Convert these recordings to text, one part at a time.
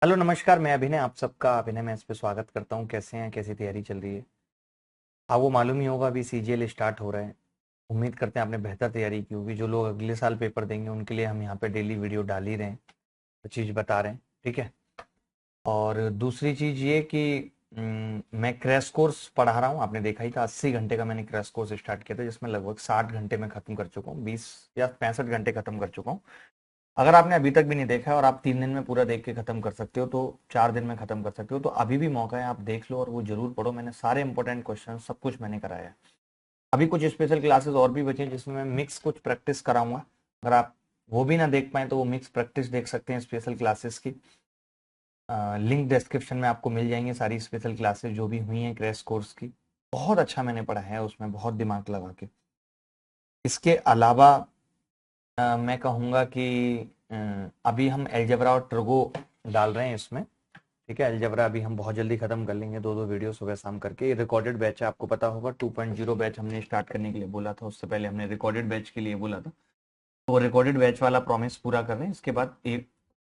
Hello नमस्कार। मैं अभिनय, आप सबका अभिनय मैथ्स पे स्वागत करता हूँ। कैसे हैं, कैसी तैयारी चल रही है? आपको मालूम ही होगा अभी सीजीएल स्टार्ट हो रहा है। उम्मीद करते हैं आपने बेहतर तैयारी की होगी। जो लोग अगले साल पेपर देंगे उनके लिए हम यहाँ पे डेली वीडियो डाल ही रहे हैं, तो चीज़ बता रहे हैं, ठीक है। और दूसरी चीज़ ये कि मैं क्रैश कोर्स पढ़ा रहा हूँ। आपने देखा ही था, 80 घंटे का मैंने क्रैश कोर्स स्टार्ट किया था, जिसमें लगभग 60 घंटे में खत्म कर चुका हूँ, 20 या 65 घंटे खत्म कर चुका हूँ। अगर आपने अभी तक भी नहीं देखा है और आप 3 दिन में पूरा देख के खत्म कर सकते हो, तो 4 दिन में खत्म कर सकते हो, तो अभी भी मौका है, आप देख लो और वो जरूर पढ़ो। मैंने सारे इंपॉर्टेंट क्वेश्चन सब कुछ मैंने कराया है। अभी कुछ स्पेशल क्लासेस और भी बची हैं जिसमें मैं मिक्स कुछ प्रैक्टिस कराऊंगा। अगर आप वो भी ना देख पाए तो वो मिक्स प्रैक्टिस देख सकते हैं स्पेशल क्लासेस की। लिंक डिस्क्रिप्शन में आपको मिल जाएंगे सारी स्पेशल क्लासेस जो भी हुई हैं क्रैश कोर्स की। बहुत अच्छा मैंने पढ़ा है उसमें, बहुत दिमाग लगा के। इसके अलावा मैं कहूँगा कि अभी हम एलजेब्रा और ट्रगो डाल रहे हैं इसमें, ठीक है। अलजेब्रा अभी हम बहुत जल्दी खत्म कर लेंगे, दो दो वीडियो सुबह शाम करके। रिकॉर्डेड बैच है, आपको पता होगा 2.0 बैच हमने स्टार्ट करने के लिए बोला था, उससे पहले हमने रिकॉर्डेड बैच के लिए बोला था। तो रिकॉर्डेड बैच वाला प्रॉमिस पूरा कर रहे हैं। इसके बाद A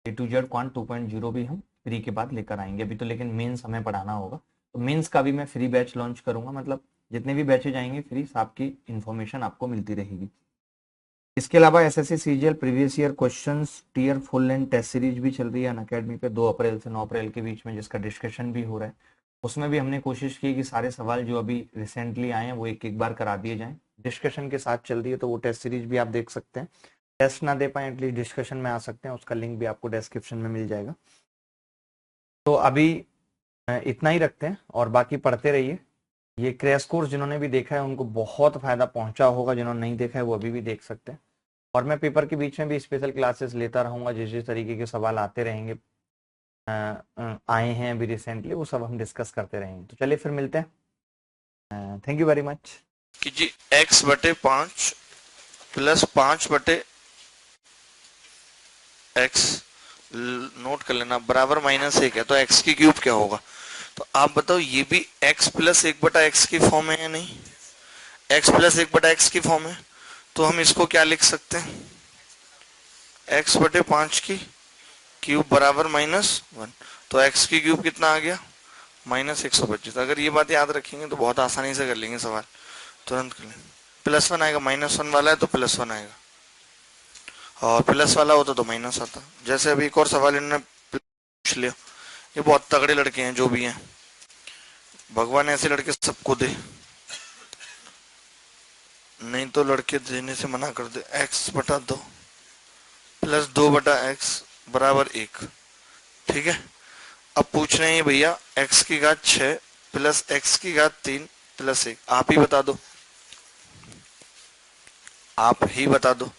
to Z क्वांट 2.0 भी हम फ्री के बाद लेकर आएंगे। अभी तो लेकिन मेंस हमें पढ़ाना होगा, तो मेंस का भी मैं फ्री बैच लॉन्च करूंगा। मतलब जितने भी बैचेज आएंगे फ्री, आपकी इन्फॉर्मेशन आपको मिलती रहेगी। इसके अलावा SSC CGL previous year questions tier full length test series भी चल रही है अनअकैडमी पे, 2 अप्रैल से 9 अप्रैल के बीच में, जिसका डिस्कशन भी हो रहा है। उसमें भी हमने कोशिश की कि सारे सवाल जो अभी रिसेंटली आए हैं वो एक एक बार करा दिए जाएं। डिस्कशन के साथ चल रही है, तो वो टेस्ट सीरीज भी आप देख सकते हैं। टेस्ट ना दे पाए एटलीस्ट डिस्कशन में आ सकते हैं, उसका लिंक भी आपको डिस्क्रिप्शन में मिल जाएगा। तो अभी इतना ही रखते हैं और बाकी पढ़ते रहिए। ये क्रैश कोर्स जिन्होंने भी देखा है उनको बहुत फायदा पहुंचा होगा, जिन्होंने नहीं देखा है वो अभी भी देख सकते हैं। और मैं पेपर के बीच में भी स्पेशल क्लासेस लेता रहूंगा, जिस जिस तरीके के सवाल आते रहेंगे, आए हैं अभी रिसेंटली, वो सब हम डिस्कस करते रहेंगे। तो चलिए फिर मिलते हैं। Thank you very much. कि जी x/5 प्लस 5/x नोट कर लेना बराबर -1 है, तो x की क्यूब क्या होगा? तो आप बताओ, ये भी x प्लस 1/x की फॉर्म है या नहीं? x प्लस 1/x की फॉर्म है, तो हम इसको क्या लिख सकते हैं? x/5 की क्यूब बराबर -1। तो x की क्यूब कितना आ गया? -125। अगर ये बात याद रखेंगे तो बहुत आसानी से कर लेंगे सवाल, तुरंत कर लेंगे। +1 आएगा, -1 वाला है तो +1 आएगा, और प्लस वाला होता तो माइनस आता। जैसे अभी एक और सवाल इन्होंने पूछ लिया। ये बहुत तगड़े लड़के हैं जो भी हैं, भगवान ऐसे लड़के सबको दे, नहीं तो लड़के देने से मना कर दे। x/2 प्लस 2/x बराबर 1। ठीक है, अब पूछ रहे हैं भैया x की घात 6 प्लस x की घात 3 प्लस 1। आप ही बता दो, आप ही बता दो।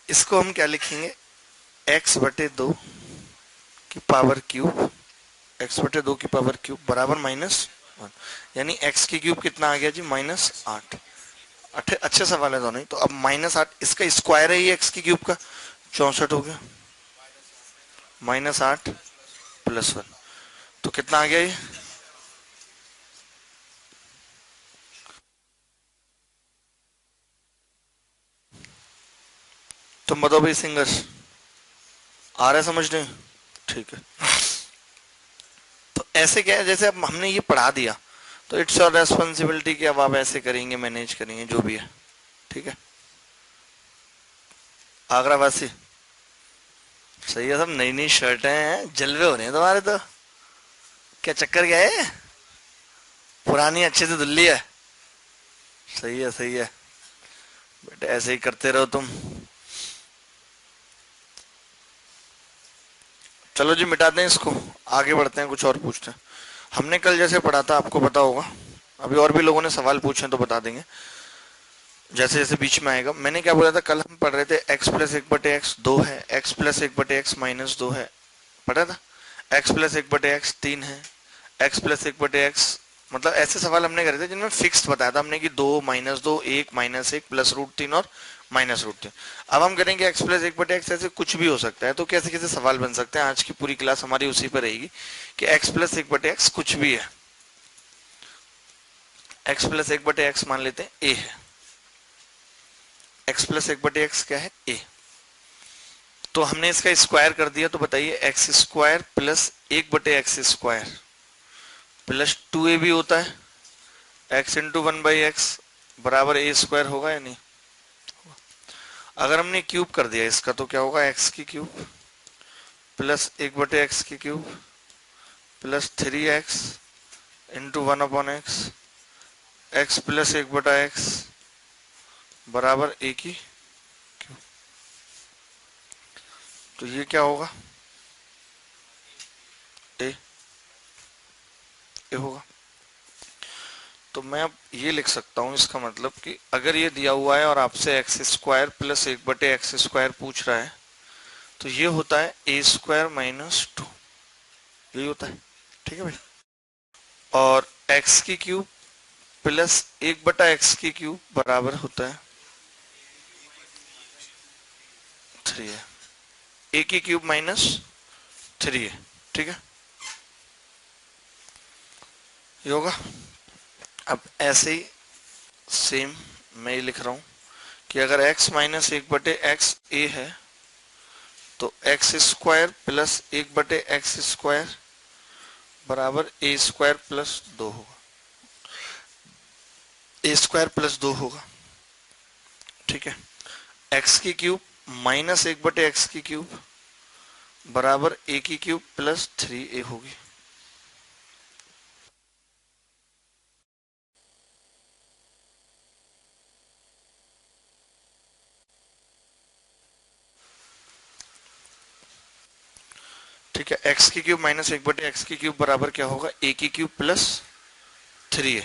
इसको हम क्या लिखेंगे? x/2 की पावर क्यूब, x/2 की पावर क्यूब बराबर -1। यानी x की क्यूब कितना आ गया जी? -8। अच्छे सवाल है दोनों ही। तो अब -8 इसका स्क्वायर है, ये x की क्यूब का 64 हो गया। -8 +1, तो कितना आ गया ये? तुम बताओ भाई सिंगर्स, आ रहा है समझने? ठीक है। तो ऐसे क्या है, जैसे अब हमने ये पढ़ा दिया तो इट्स योर रेस्पॉन्सिबिलिटी कि अब आप ऐसे करेंगे, मैनेज करेंगे जो भी है। ठीक है। आगरा वासी, सही है। सब नई नई शर्टें हैं, जलवे हो रहे हैं तुम्हारे तो। क्या चक्कर क्या है? पुरानी अच्छे से धुल ली है? सही है सही है बेटे, ऐसे ही करते रहो तुम। चलो जी मिटाते हैं इसको, आगे बढ़ते हैं, कुछ और पूछते हैं। हमने कल जैसे पढ़ा था, आपको पता होगा, अभी और भी लोगों ने सवाल पूछे हैं तो बता देंगे जैसे जैसे बीच में आएगा। मैंने क्या बोला था, कल हम पढ़ रहे थे x प्लस एक बटे एक्स 2 है, x प्लस एक बटे एक्स माइनस 2 है, पढ़ा था। x प्लस एक बटे एक्स 3 है, x प्लस एक बटे एक्स, मतलब ऐसे सवाल हमने करे थे जिनमें फिक्स्ड बताया था हमने कि 2 माइनस 2 1 माइनस 1 प्लस रूट 3 और माइनस रूट 3। अब हम करेंगे x प्लस एक बटे एक्स, ऐसे कुछ भी हो सकता है। तो कैसे कैसे सवाल बन सकते हैं, आज की पूरी क्लास हमारी उसी पर रहेगी कि x प्लस एक बटे एक्स कुछ भी है। x प्लस एक बटे एक्स मान लेते हैं a है, x प्लस एक बटे एक्स क्या है, a। तो हमने इसका स्क्वायर कर दिया, तो बताइए एक्स स्क्वायर प्लस एक बटे एक्स स्क्वायर प्लस 2a भी होता है, एक्स इंटू 1/x बराबर ए स्क्वायर होगा या नहीं? अगर हमने क्यूब कर दिया इसका तो क्या होगा, एक्स की क्यूब प्लस एक बटे एक्स की cube plus 3x into 1/x, x plus एक बटा एक्स बराबर ए की क्यूब। तो ये क्या होगा, ए, ए होगा। तो मैं अब ये लिख सकता हूं, इसका मतलब कि अगर ये दिया हुआ है और आपसे एक्स स्क्वायर प्लस एक बटे एक्स स्क्वायर पूछ रहा है तो ये होता है ए स्क्वायर माइनस 2, यही होता है। ठीक है भाई। और एक्स की क्यूब प्लस एक बटा एक्स की क्यूब बराबर होता है 3 है, ए की क्यूब माइनस 3 है। ठीक है, ये होगा। अब ऐसे ही सेम मैं ये लिख रहा हूं कि अगर x माइनस एक बटे एक्स ए है तो एक्स स्क्वायर प्लस एक बटे एक्स स्क्वायर बराबर ए स्क्वायर प्लस 2 होगा, ए स्क्वायर प्लस 2 होगा। ठीक है। एक्स की क्यूब माइनस एक बटे एक्स की क्यूब बराबर ए की क्यूब प्लस 3a होगी। ठीक है, एक्स की क्यूब माइनस एक बटे एक्स की क्यूब बराबर क्या होगा, ए की क्यूब प्लस 3a।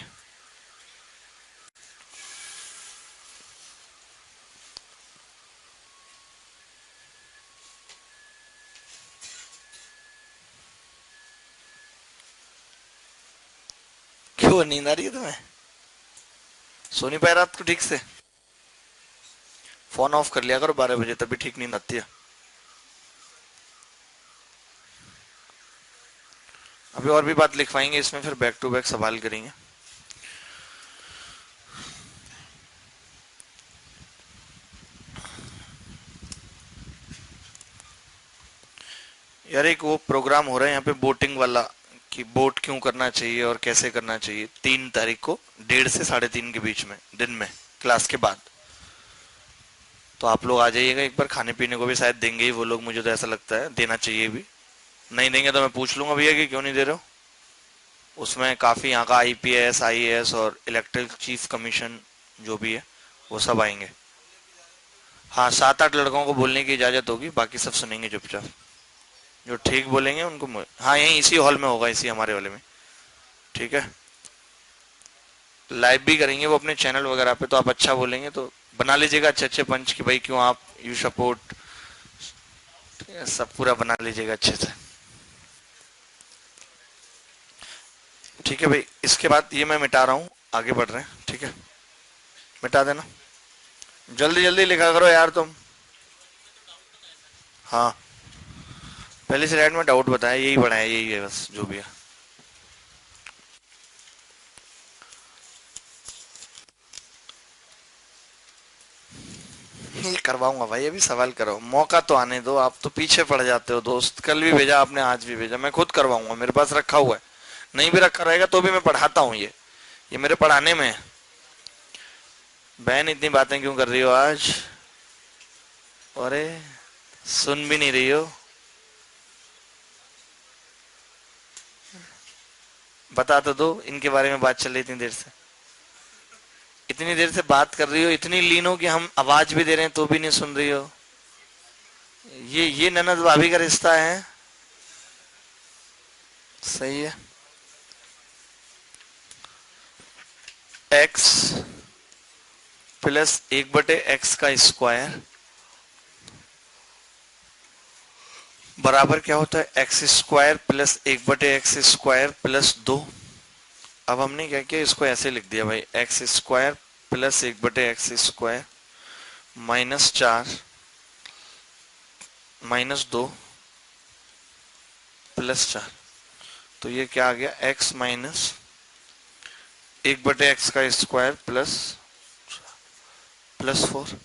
क्यों नींद आ रही है तुम्हें? सो नहीं पाए रात को ठीक से? फोन ऑफ कर लिया करो 12 बजे, तभी ठीक नींद आती है। अभी और भी बात लिखवाएंगे इसमें, फिर बैक टू बैक सवाल करेंगे। यार एक वो प्रोग्राम हो रहा है यहाँ पे बोटिंग वाला, कि बोट क्यों करना चाहिए और कैसे करना चाहिए, 3 तारीख को 1:30 से 3:30 के बीच में दिन में, क्लास के बाद। तो आप लोग आ जाइएगा एक बार, खाने पीने को भी शायद देंगे ही वो लोग, मुझे तो ऐसा लगता है देना चाहिए भी। नहीं देंगे तो मैं पूछ लूंगा भैया कि क्यों नहीं दे रहे हो। उसमें काफी यहाँ का आईपीएस आईएएस और इलेक्ट्रिक चीफ कमीशन जो भी है वो सब आएंगे। हाँ 7-8 लड़कों को बोलने की इजाजत होगी, बाकी सब सुनेंगे चुपचाप। जो ठीक बोलेंगे उनको हाँ यहीं इसी हॉल में होगा, इसी हमारे वाले में। ठीक है। लाइव भी करेंगे वो अपने चैनल वगैरह पे, तो आप अच्छा बोलेंगे तो बना लीजिएगा अच्छे अच्छे पंच कि भाई क्यों आप यू सपोर्ट, सब पूरा बना लीजिएगा अच्छे से। ठीक है भाई, इसके बाद ये मैं मिटा रहा हूँ, आगे बढ़ रहे हैं। ठीक है, मिटा देना, जल्दी जल्दी लिखा करो यार तुम। हाँ पहले स्लाइड में डाउट बताया, यही बढ़ाया, यही है बस जो भी है। ये करवाऊंगा भाई, अभी सवाल करो, मौका तो आने दो, आप तो पीछे पड़ जाते हो दोस्त। कल भी भेजा आपने, आज भी भेजा, मैं खुद करवाऊंगा, मेरे पास रखा हुआ है। नहीं भी रखा रहेगा तो भी मैं पढ़ाता हूँ, ये मेरे पढ़ाने में है। बहन इतनी बातें क्यों कर रही हो आज? अरे सुन भी नहीं रही हो। बता तो दो, इनके बारे में बात चल रही इतनी देर से। इतनी देर से बात कर रही हो, इतनी लीन हो कि हम आवाज भी दे रहे हैं तो भी नहीं सुन रही हो। ये ननद भाभी का रिश्ता है। सही है। एक्स प्लस 1/x का स्क्वायर बराबर क्या होता है? X square plus 1/x square plus 2। अब हमने क्या किया, इसको ऐसे लिख दिया भाई, x square plus 1/x square minus 4 minus 2 plus 4। तो ये क्या आ गया, x माइनस 1/x का स्क्वायर प्लस 4।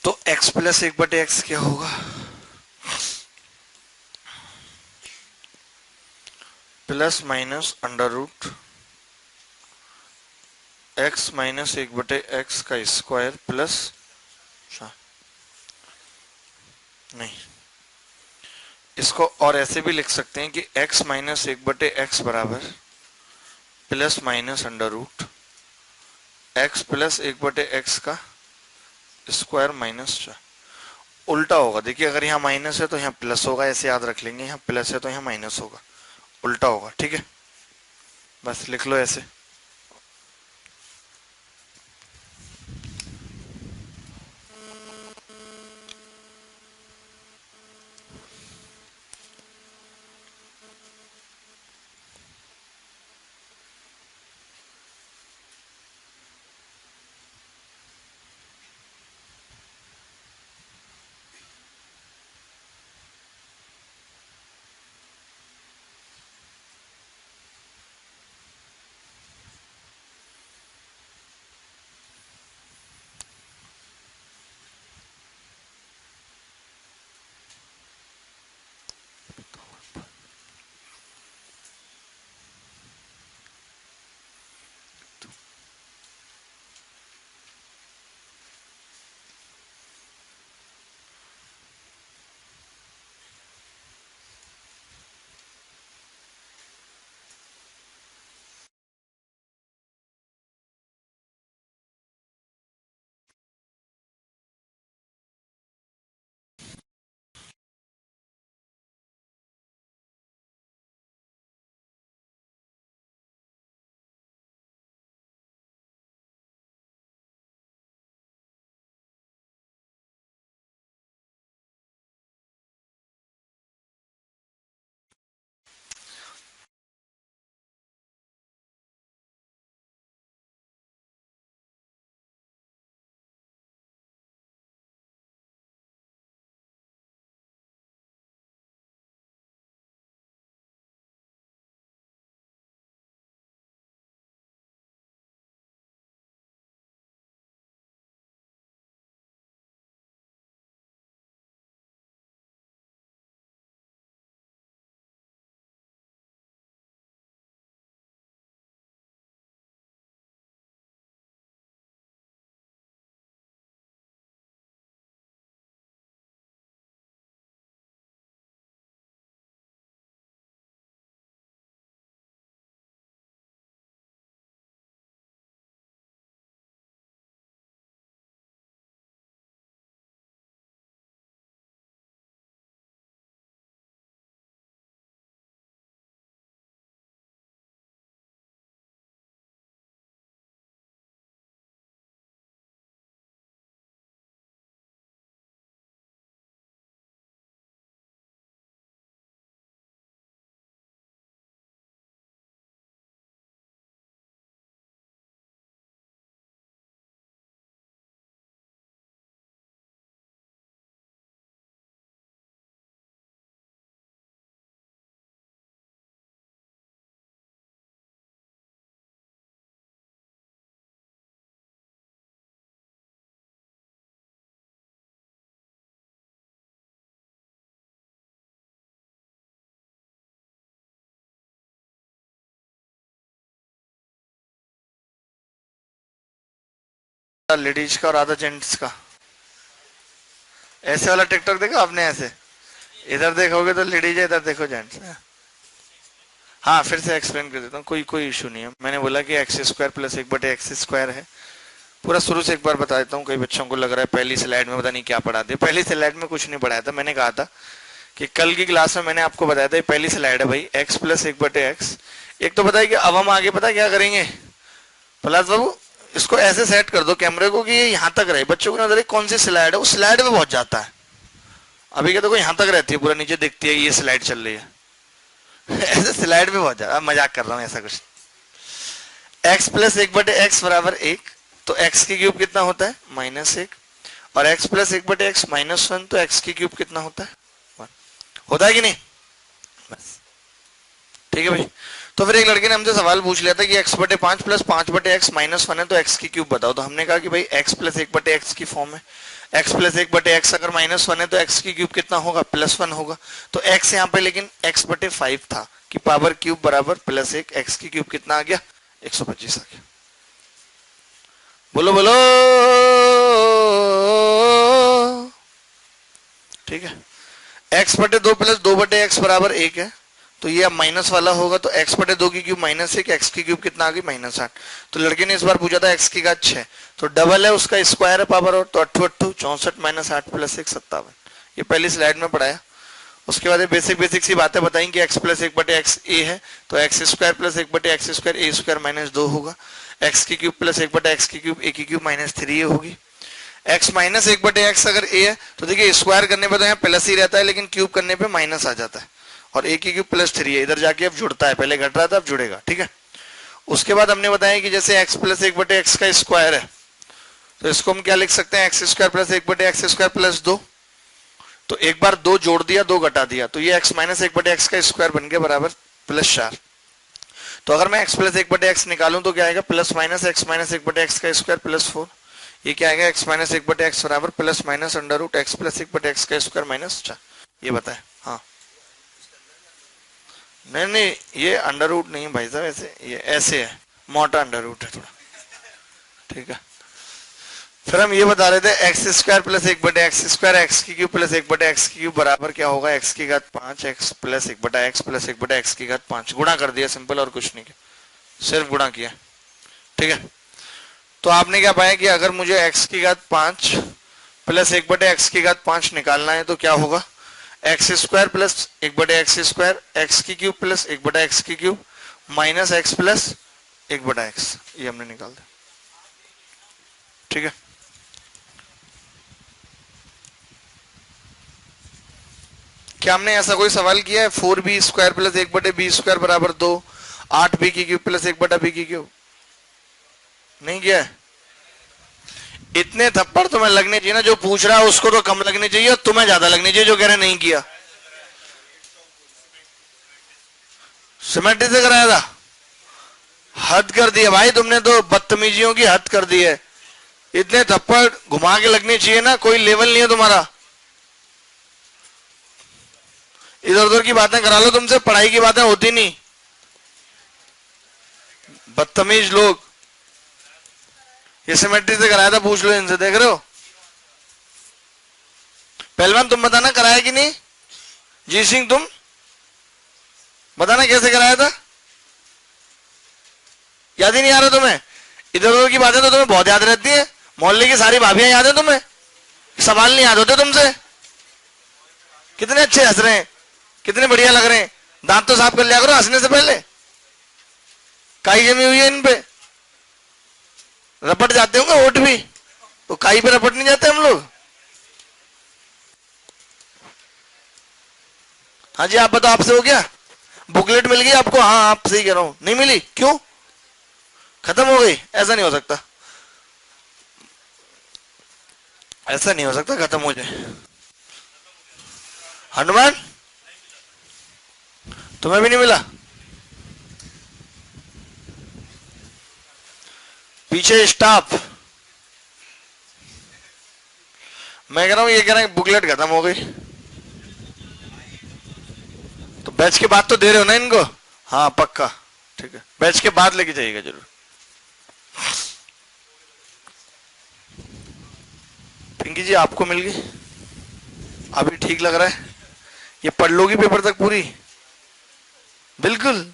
तो x प्लस 1/x क्या होगा? Plus minus under root x minus 1/x का स्क्वायर प्लस 4। नहीं, इसको और ऐसे भी लिख सकते हैं कि x माइनस 1/x बराबर plus minus under root x plus 1/x का स्क्वायर माइनस 4। उल्टा होगा, देखिए अगर यहाँ माइनस है तो यहाँ प्लस होगा, ऐसे याद रख लेंगे, यहाँ प्लस है तो यहाँ माइनस होगा, उल्टा होगा। ठीक है, बस लिख लो ऐसे। लेडीज का और आधा जेंट्स का। ऐसे वाला टिकटॉक देखा आपने? ऐसे इधर देखोगे तो लेडीज है, इधर देखो जेंट्स है। हाँ फिर से एक्सप्लेन कर देता हूँ, कोई इशू नहीं है। मैंने बोला कि एक्स स्क्वायर प्लस 1/x² है। पूरा शुरू से एक बार बता देता हूँ, कई बच्चों को लग रहा है पहली स्लाइड में पता नहीं क्या पढ़ा दिया। पहली स्लाइड में कुछ नहीं पढ़ाया था। मैंने कहा था कि कल की क्लास में मैंने आपको बताया था पहली स्लाइड है भाई, x प्लस 1/x। एक तो बताया कि अब हम आगे पता क्या करेंगे प्रहलाद बाबू, इसको ऐसे सेट कर दो कैमरे को कि ये यहाँ तक रहे। बच्चों को नजर कौन सी स्लाइड है, उस स्लाइड पे पहुंच जाता है। अभी क्या तो यहाँ तक रहती है, पूरा नीचे दिखती है ये स्लाइड चल रही है। ऐसे स्लाइड पे पहुंच जाता। मजाक कर रहा हूँ, ऐसा कुछ। x प्लस 1/x बराबर 1, तो x की क्यूब कितना होता है -1, और x प्लस 1/x -1, तो x की क्यूब कितना होता है 1। होता है कि नहीं? बस ठीक है भाई। तो फिर एक लड़के ने हमसे सवाल पूछ लिया था कि x/5 प्लस 5/x -1 है, तो x की क्यूब बताओ। तो हमने कहा कि भाई x प्लस 1/x की फॉर्म है। x प्लस 1/x अगर -1 है तो x की क्यूब कितना होगा +1 होगा। तो x यहाँ पे लेकिन x/5 था कि पावर क्यूब बराबर +1, x की क्यूब कितना आ गया 125 आ गया। बोलो बोलो ठीक है। x/2 प्लस 2/x बराबर 1 है, तो ये अब माइनस वाला होगा, तो x/2 की क्यूब -1, x की क्यूब कितना आ गई -8। तो लड़के ने इस बार पूछा था x की घात 6, तो डबल है उसका स्क्वायर है पावर, और तो 8 64 -8 + 1 57। ये पहली स्लाइड में पढ़ाया। उसके बाद बेसिक सी बातें बताई कि x प्लस 1/x a है, तो x² प्लस 1/x² a² -2 होगा। x की क्यूब प्लस 1/x की क्यूब a की क्यूब -3 होगी। x माइनस 1/x अगर a है तो देखिए स्क्वायर करने पे तो यहाँ प्लस ही रहता है, लेकिन क्यूब करने पे माइनस आ जाता है, और a की क्यूब +3 है, इधर जाके अब जुड़ता है, पहले घट रहा था अब जुड़ेगा। ठीक है। उसके बाद हमने बताया कि जैसे x प्लस 1/x का स्क्वायर है, तो इसको हम क्या लिख सकते हैं, x² प्लस 1/x² + 2। तो एक बार 2 जोड़ दिया, 2 घटा दिया, तो ये x माइनस 1/x का स्क्वायर बन गया बराबर +4। तो अगर मैं x प्लस 1/x निकालूं तो क्या आएगा, plus minus x minus 1/x का स्क्वायर +4। ये क्या आएगा, x माइनस 1/x बराबर plus minus √x plus 1/x का स्क्वायर -4। ये बताए। हाँ नहीं ये अंडर रूट नहीं है भाई साहब, ऐसे ये ऐसे है, मोटा अंडर रूट है थोड़ा। ठीक है। फिर हम ये बता रहे थे x² प्लस 1/x², x की क्यूब प्लस 1/x की क्यूब बराबर क्या होगा, x की घात 5, x plus 1/x plus 1/x की घात 5। गुणा कर दिया सिंपल, और कुछ नहीं किया, सिर्फ गुणा किया। ठीक है। तो आपने क्या पाया कि अगर मुझे x की घात 5 प्लस 1/x की घात 5 निकालना है तो क्या होगा, x² प्लस 1/x², x की क्यूब प्लस 1/x की cube minus x plus 1/x, ये हमने निकाल दिया। ठीक है। क्या हमने ऐसा कोई सवाल किया है 4b² प्लस 1/b² बराबर 2, 8b की क्यूब प्लस 1/b की क्यूब? नहीं किया है। इतने थप्पड़ तुम्हें लगने चाहिए ना, जो पूछ रहा है उसको तो कम लगने चाहिए, और तुम्हें ज्यादा लगने चाहिए जो कह रहे नहीं किया। सिमेट्री से कराया था? हद कर दिया भाई तुमने तो, बदतमीजियों की हद कर दी है। इतने थप्पड़ घुमा के लगने चाहिए ना, कोई लेवल नहीं है तुम्हारा। इधर उधर की बातें करा लो तुमसे, पढ़ाई की बातें होती नहीं। बदतमीज लोग। ये सिमेट्री से कराया था, पूछ लो इनसे, देख रहे हो। पहलवान तुम बताना कराया कि नहीं, जी सिंह तुम बताना कैसे कराया था, याद ही नहीं आ रहा तुम्हें? इधर उधर की बातें तो तुम्हें बहुत याद रहती है, मोहल्ले की सारी भाभियां याद है तुम्हें, सवाल नहीं याद होते तुमसे। कितने अच्छे हंस रहे हैं, कितने बढ़िया लग रहे हैं। दांत तो साफ कर लिया करो हंसने से पहले, काई जमी हुई है इन पे, रपट जाते होंगे होठ भी, तो काई पे रपट नहीं जाते हम लोग। हाँ जी आप बताओ, आपसे हो गया? बुकलेट मिल गई आपको? हाँ आप सही कह रहा हूं, नहीं मिली क्यों, खत्म हो गई? ऐसा नहीं हो सकता, ऐसा नहीं हो सकता खत्म हो जाए। हनुमान तुम्हें भी नहीं मिला? पीछे स्टाफ, मैं कह रहा हूं, ये कह रहे हैं बुकलेट खत्म हो गई, तो बैच के बाद तो दे रहे हो ना इनको? हाँ पक्का, ठीक है, बैच के बाद लेके जाइएगा जरूर। पिंकी जी आपको मिल गई? अभी ठीक लग रहा है? ये पढ़ लोगी पेपर तक पूरी? बिल्कुल।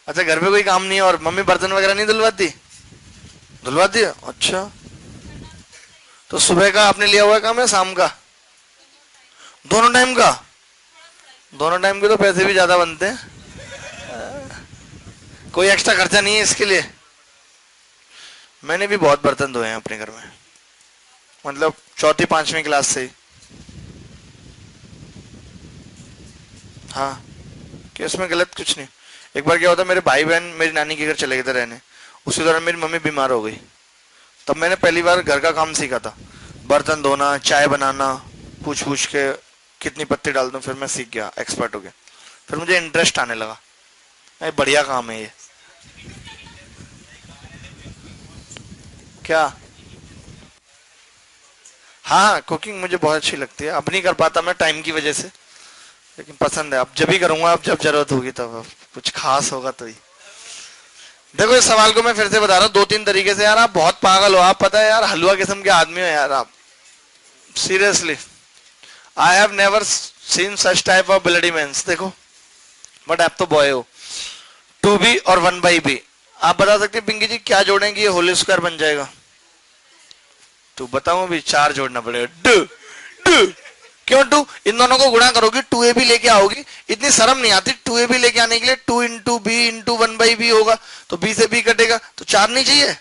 अच्छा, घर पे कोई काम नहीं है और मम्मी बर्तन वगैरह नहीं धुलवाती? धुलवाती है, अच्छा। तो सुबह का आपने लिया हुआ है काम या शाम का? दोनों टाइम का? दोनों टाइम के तो पैसे भी ज्यादा बनते हैं। कोई एक्स्ट्रा खर्चा नहीं है इसके लिए। मैंने भी बहुत बर्तन धोए हैं अपने घर में, मतलब चौथी पांचवी क्लास से ही। हाँ, कि इसमें गलत कुछ नहीं। एक बार क्या होता, मेरे भाई बहन मेरी नानी के घर चले गए थे रहने, उसी दौरान मेरी मम्मी बीमार हो गई। तब मैंने पहली बार घर का काम सीखा था, बर्तन धोना, चाय बनाना, पूछ पूछ के कितनी पत्ती डाल दूं, फिर मैं सीख गया, एक्सपर्ट हो गया। फिर मुझे इंटरेस्ट आने लगा, ये बढ़िया काम है ये। क्या? हाँ, कुकिंग मुझे बहुत अच्छी लगती है। अब नहीं कर पाता मैं टाइम की वजह से, लेकिन पसंद है। अब जब भी करूंगा, अब जब जरूरत होगी तब, अब कुछ खास होगा तो ही। देखो, इस सवाल को मैं फिर से बता रहा हूँ दो तीन तरीके से। यार आप बहुत पागल हो, आप पता है यार, हलवा किस्म के आदमी हो यार आप, seriously. I have never seen such type of bloody mens. देखो, बट आप तो बॉय हो। 2b और 1/b, आप बता सकते हैं पिंकी जी क्या जोड़ेंगे ये होल स्क्वायर बन जाएगा? तो बताऊं, अभी 4 जोड़ना पड़ेगा। टू टू, क्यों 2? इन दोनों को गुणा करोगी, 2ab लेके आओगी। इतनी शर्म नहीं आती 2ab लेके आने के लिए? 2 इंटू बी इंटू 1/b होगा, तो b से b कटेगा, तो 4 नहीं चाहिए?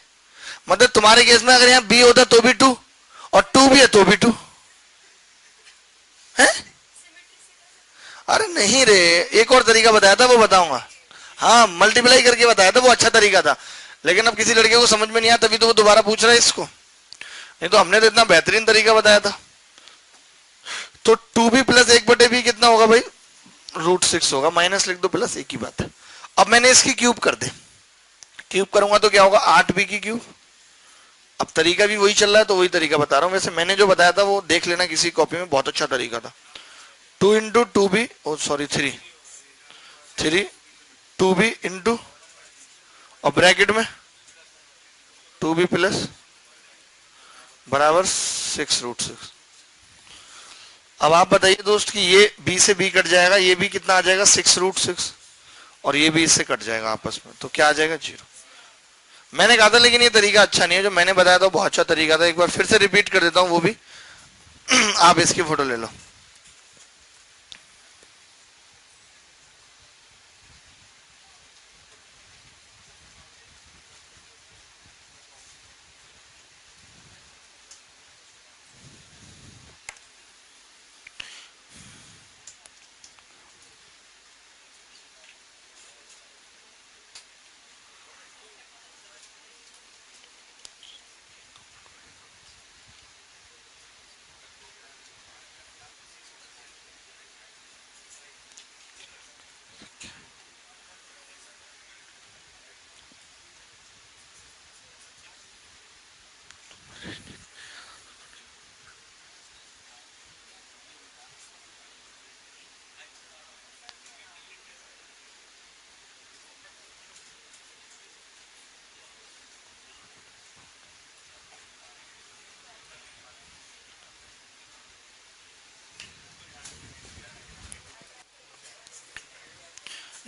मतलब तुम्हारे केस में अगर यहाँ b होता तो भी 2, और 2 भी है तो भी 2 है। अरे नहीं रे, एक और तरीका बताया था, वो बताऊंगा। हाँ, मल्टीप्लाई करके बताया था, वो अच्छा तरीका था। लेकिन अब किसी लड़के को समझ में नहीं आया, तभी तो वो दोबारा पूछ रहा है इसको। नहीं तो हमने तो इतना बेहतरीन तरीका बताया था। तो 2b प्लस 1/b कितना होगा भाई? √6 होगा। माइनस लिख दो, प्लस, एक ही बात है। अब मैंने इसकी क्यूब कर दे, क्यूब करूंगा तो क्या होगा? 8b की क्यूब। अब तरीका भी वही चल रहा है, तो वही तरीका बता रहा हूँ। वैसे मैंने जो बताया था वो देख लेना किसी कॉपी में, बहुत अच्छा तरीका था। 2 इंटू 2b, ओ सॉरी 3 2b इंटू, और ब्रैकेट में 2b प्लस बराबर 6√6। अब आप बताइए दोस्त कि ये b से b कट जाएगा, ये भी कितना आ जाएगा? 6√6, और ये भी इससे कट जाएगा आपस में, तो क्या आ जाएगा? 0। मैंने कहा था लेकिन ये तरीका अच्छा नहीं है, जो मैंने बताया था बहुत अच्छा तरीका था। एक बार फिर से रिपीट कर देता हूँ वो भी। आप इसकी फोटो ले लो।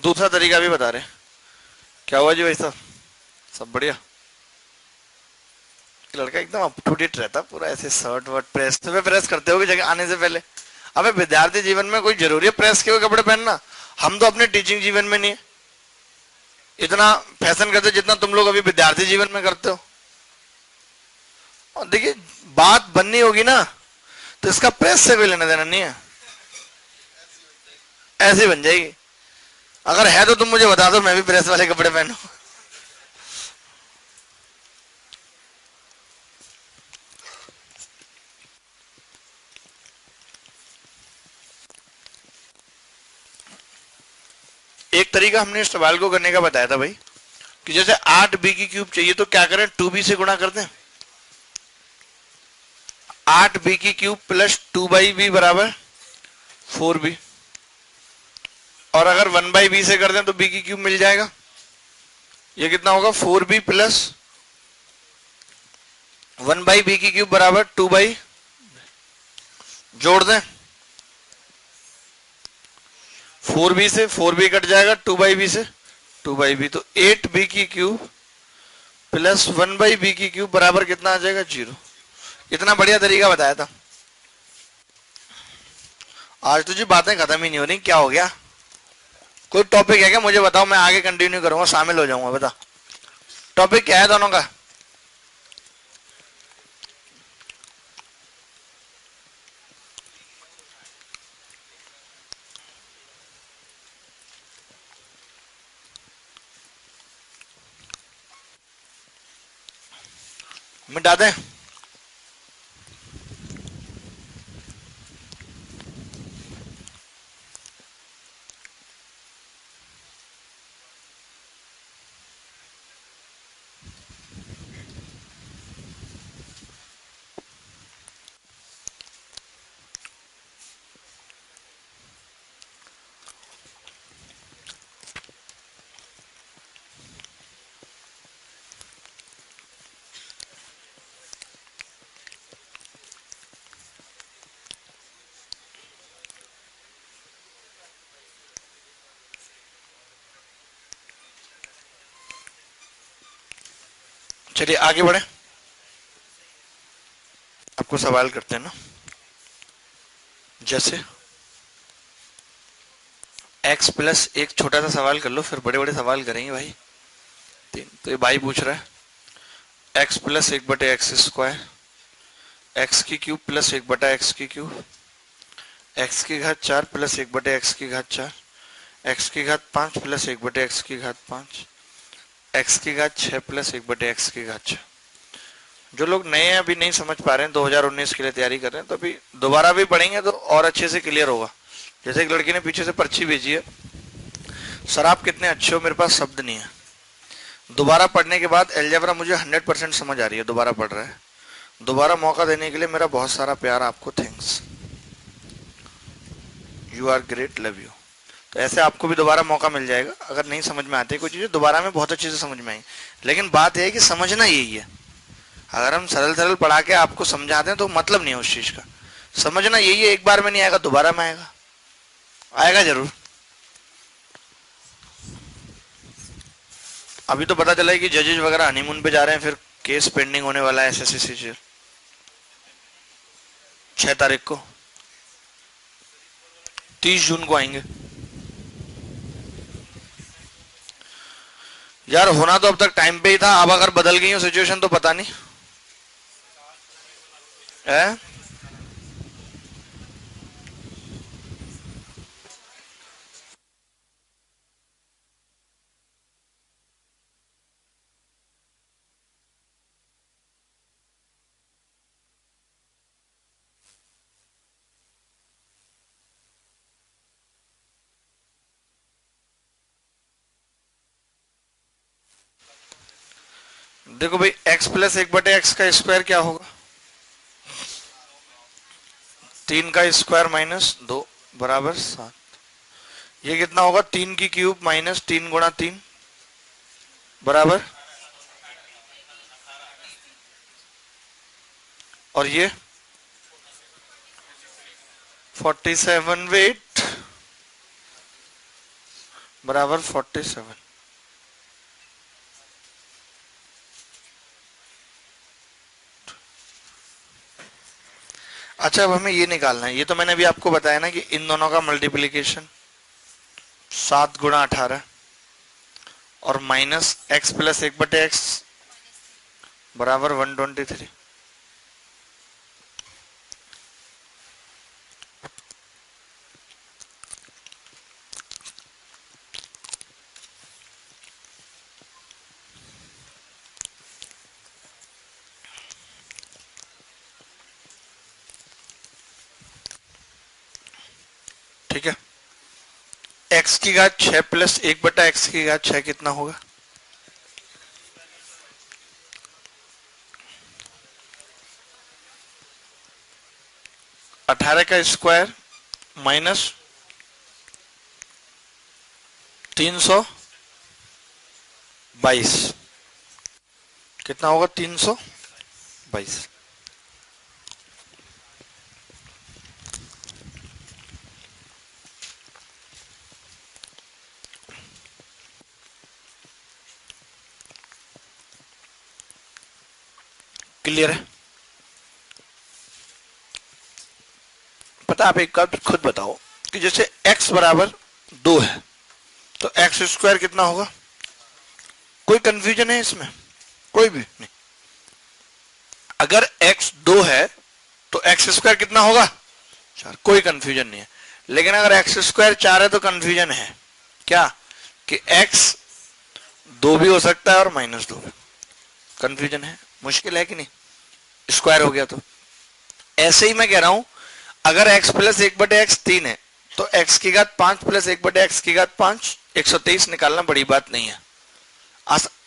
दूसरा तरीका भी बता रहे। क्या हुआ जी भाई साहब? सब बढ़िया? लड़का एकदम अप टू डेट रहता, पूरा ऐसे शर्ट वर्ट प्रेस तो प्रेस करते होगे जगह आने से पहले। अबे विद्यार्थी जीवन में कोई जरूरी है प्रेस के हुए कपड़े पहनना? हम तो अपने टीचिंग जीवन में नहीं इतना फैशन करते जितना तुम लोग अभी विद्यार्थी जीवन में करते हो। और देखिए, बात बननी होगी ना तो इसका प्रेस से कोई लेना देना नहीं है, ऐसे बन जाएगी। अगर है तो तुम मुझे बता दो, मैं भी प्रेस वाले कपड़े पहनूं। एक तरीका हमने इस सवाल को करने का बताया था भाई, कि जैसे 8b की क्यूब चाहिए तो क्या करें? 2b से गुणा कर दें। 8b की क्यूब प्लस 2/b बराबर 4b, और अगर 1/b से कर दें तो b की क्यूब मिल जाएगा। ये कितना होगा? 4b प्लस 1/b की क्यूब बराबर 2/, जोड़ दें 4b से, 4b कट जाएगा 2/b से, 2/b, तो 8b की क्यूब प्लस 1/b की क्यूब बराबर कितना आ जाएगा 0। इतना बढ़िया तरीका बताया था। आज तो जी बातें खत्म ही नहीं हो रही, क्या हो गया? कोई टॉपिक है क्या? मुझे बताओ, मैं आगे कंटिन्यू करूंगा, शामिल हो जाऊंगा। बता टॉपिक क्या है दोनों का? मिटा दें? चलिए आगे बढ़े। आपको सवाल करते हैं ना, जैसे x प्लस एक छोटा सा सवाल कर लो, फिर बड़े बड़े सवाल करेंगे भाई। तीन, तो ये भाई पूछ रहा है x प्लस 1/x², एक्स की क्यूब प्लस 1/x की क्यूब, x की घात 4 प्लस 1/x की घात 4, x की घात 5 प्लस 1/x की घात 5, x की घात 6 प्लस 1/x की घात 6। जो लोग नए हैं, अभी नहीं समझ पा रहे हैं, 2019 के लिए तैयारी कर रहे हैं, तो अभी दोबारा भी पढ़ेंगे तो और अच्छे से क्लियर होगा। जैसे एक लड़की ने पीछे से पर्ची भेजी है, सर आप कितने अच्छे हो, मेरे पास शब्द नहीं है। दोबारा पढ़ने के बाद एलजेब्रा मुझे 100% समझ आ रही है, दोबारा पढ़ रहा है। दोबारा मौका देने के लिए मेरा बहुत सारा प्यार आपको, thanks, you are great, love you. तो ऐसे आपको भी दोबारा मौका मिल जाएगा। अगर नहीं समझ में आती कोई चीज़, दोबारा में बहुत अच्छे से समझ में आएगी। लेकिन बात यह है कि समझना यही है। अगर हम सरल सरल पढ़ा के आपको समझाते हैं तो मतलब नहीं है उस चीज का। समझना यही है, एक बार में नहीं आएगा, दोबारा में आएगा, आएगा जरूर। अभी तो पता चला है कि जजेज वगैरह हनीमून पे जा रहे हैं, फिर केस पेंडिंग होने वाला है SSC 6 तारीख को, 30 जून को आएंगे। यार होना तो अब तक टाइम पे ही था, अब अगर बदल गई हो सिचुएशन तो पता नहीं है। देखो भाई, x प्लस 1/x का स्क्वायर क्या होगा? 3 का स्क्वायर माइनस 2 बराबर 7। ये कितना होगा? 3 की क्यूब माइनस 3 गुणा 3 बराबर, और ये 47 वेट बराबर 47। अच्छा, अब हमें ये निकालना है, ये तो मैंने अभी आपको बताया ना कि इन दोनों का मल्टीप्लीकेशन 7 गुणा 18 और माइनस x प्लस 1/x बराबर 123। ठीक है, x की घात 6 प्लस 1/x की घात 6 कितना होगा? अठारह का स्क्वायर माइनस 322 कितना होगा? 322। क्लियर है? पता आप एक बात खुद बताओ कि जैसे x बराबर 2 है तो एक्स स्क्वायर कितना होगा? कोई कंफ्यूजन है इसमें? कोई भी नहीं। अगर x 2 है तो एक्स स्क्वायर कितना होगा? 4। कोई कंफ्यूजन नहीं है। लेकिन अगर एक्स स्क्वायर 4 है तो कंफ्यूजन है क्या कि x 2 भी हो सकता है और -2 भी। कंफ्यूजन है, मुश्किल है कि नहीं? स्क्वायर हो गया तो ऐसे ही मैं कह रहा हूं अगर x प्लस 1/x 3 है तो x की घात 5 प्लस 1/x की घात 5 123 निकालना बड़ी बात नहीं है।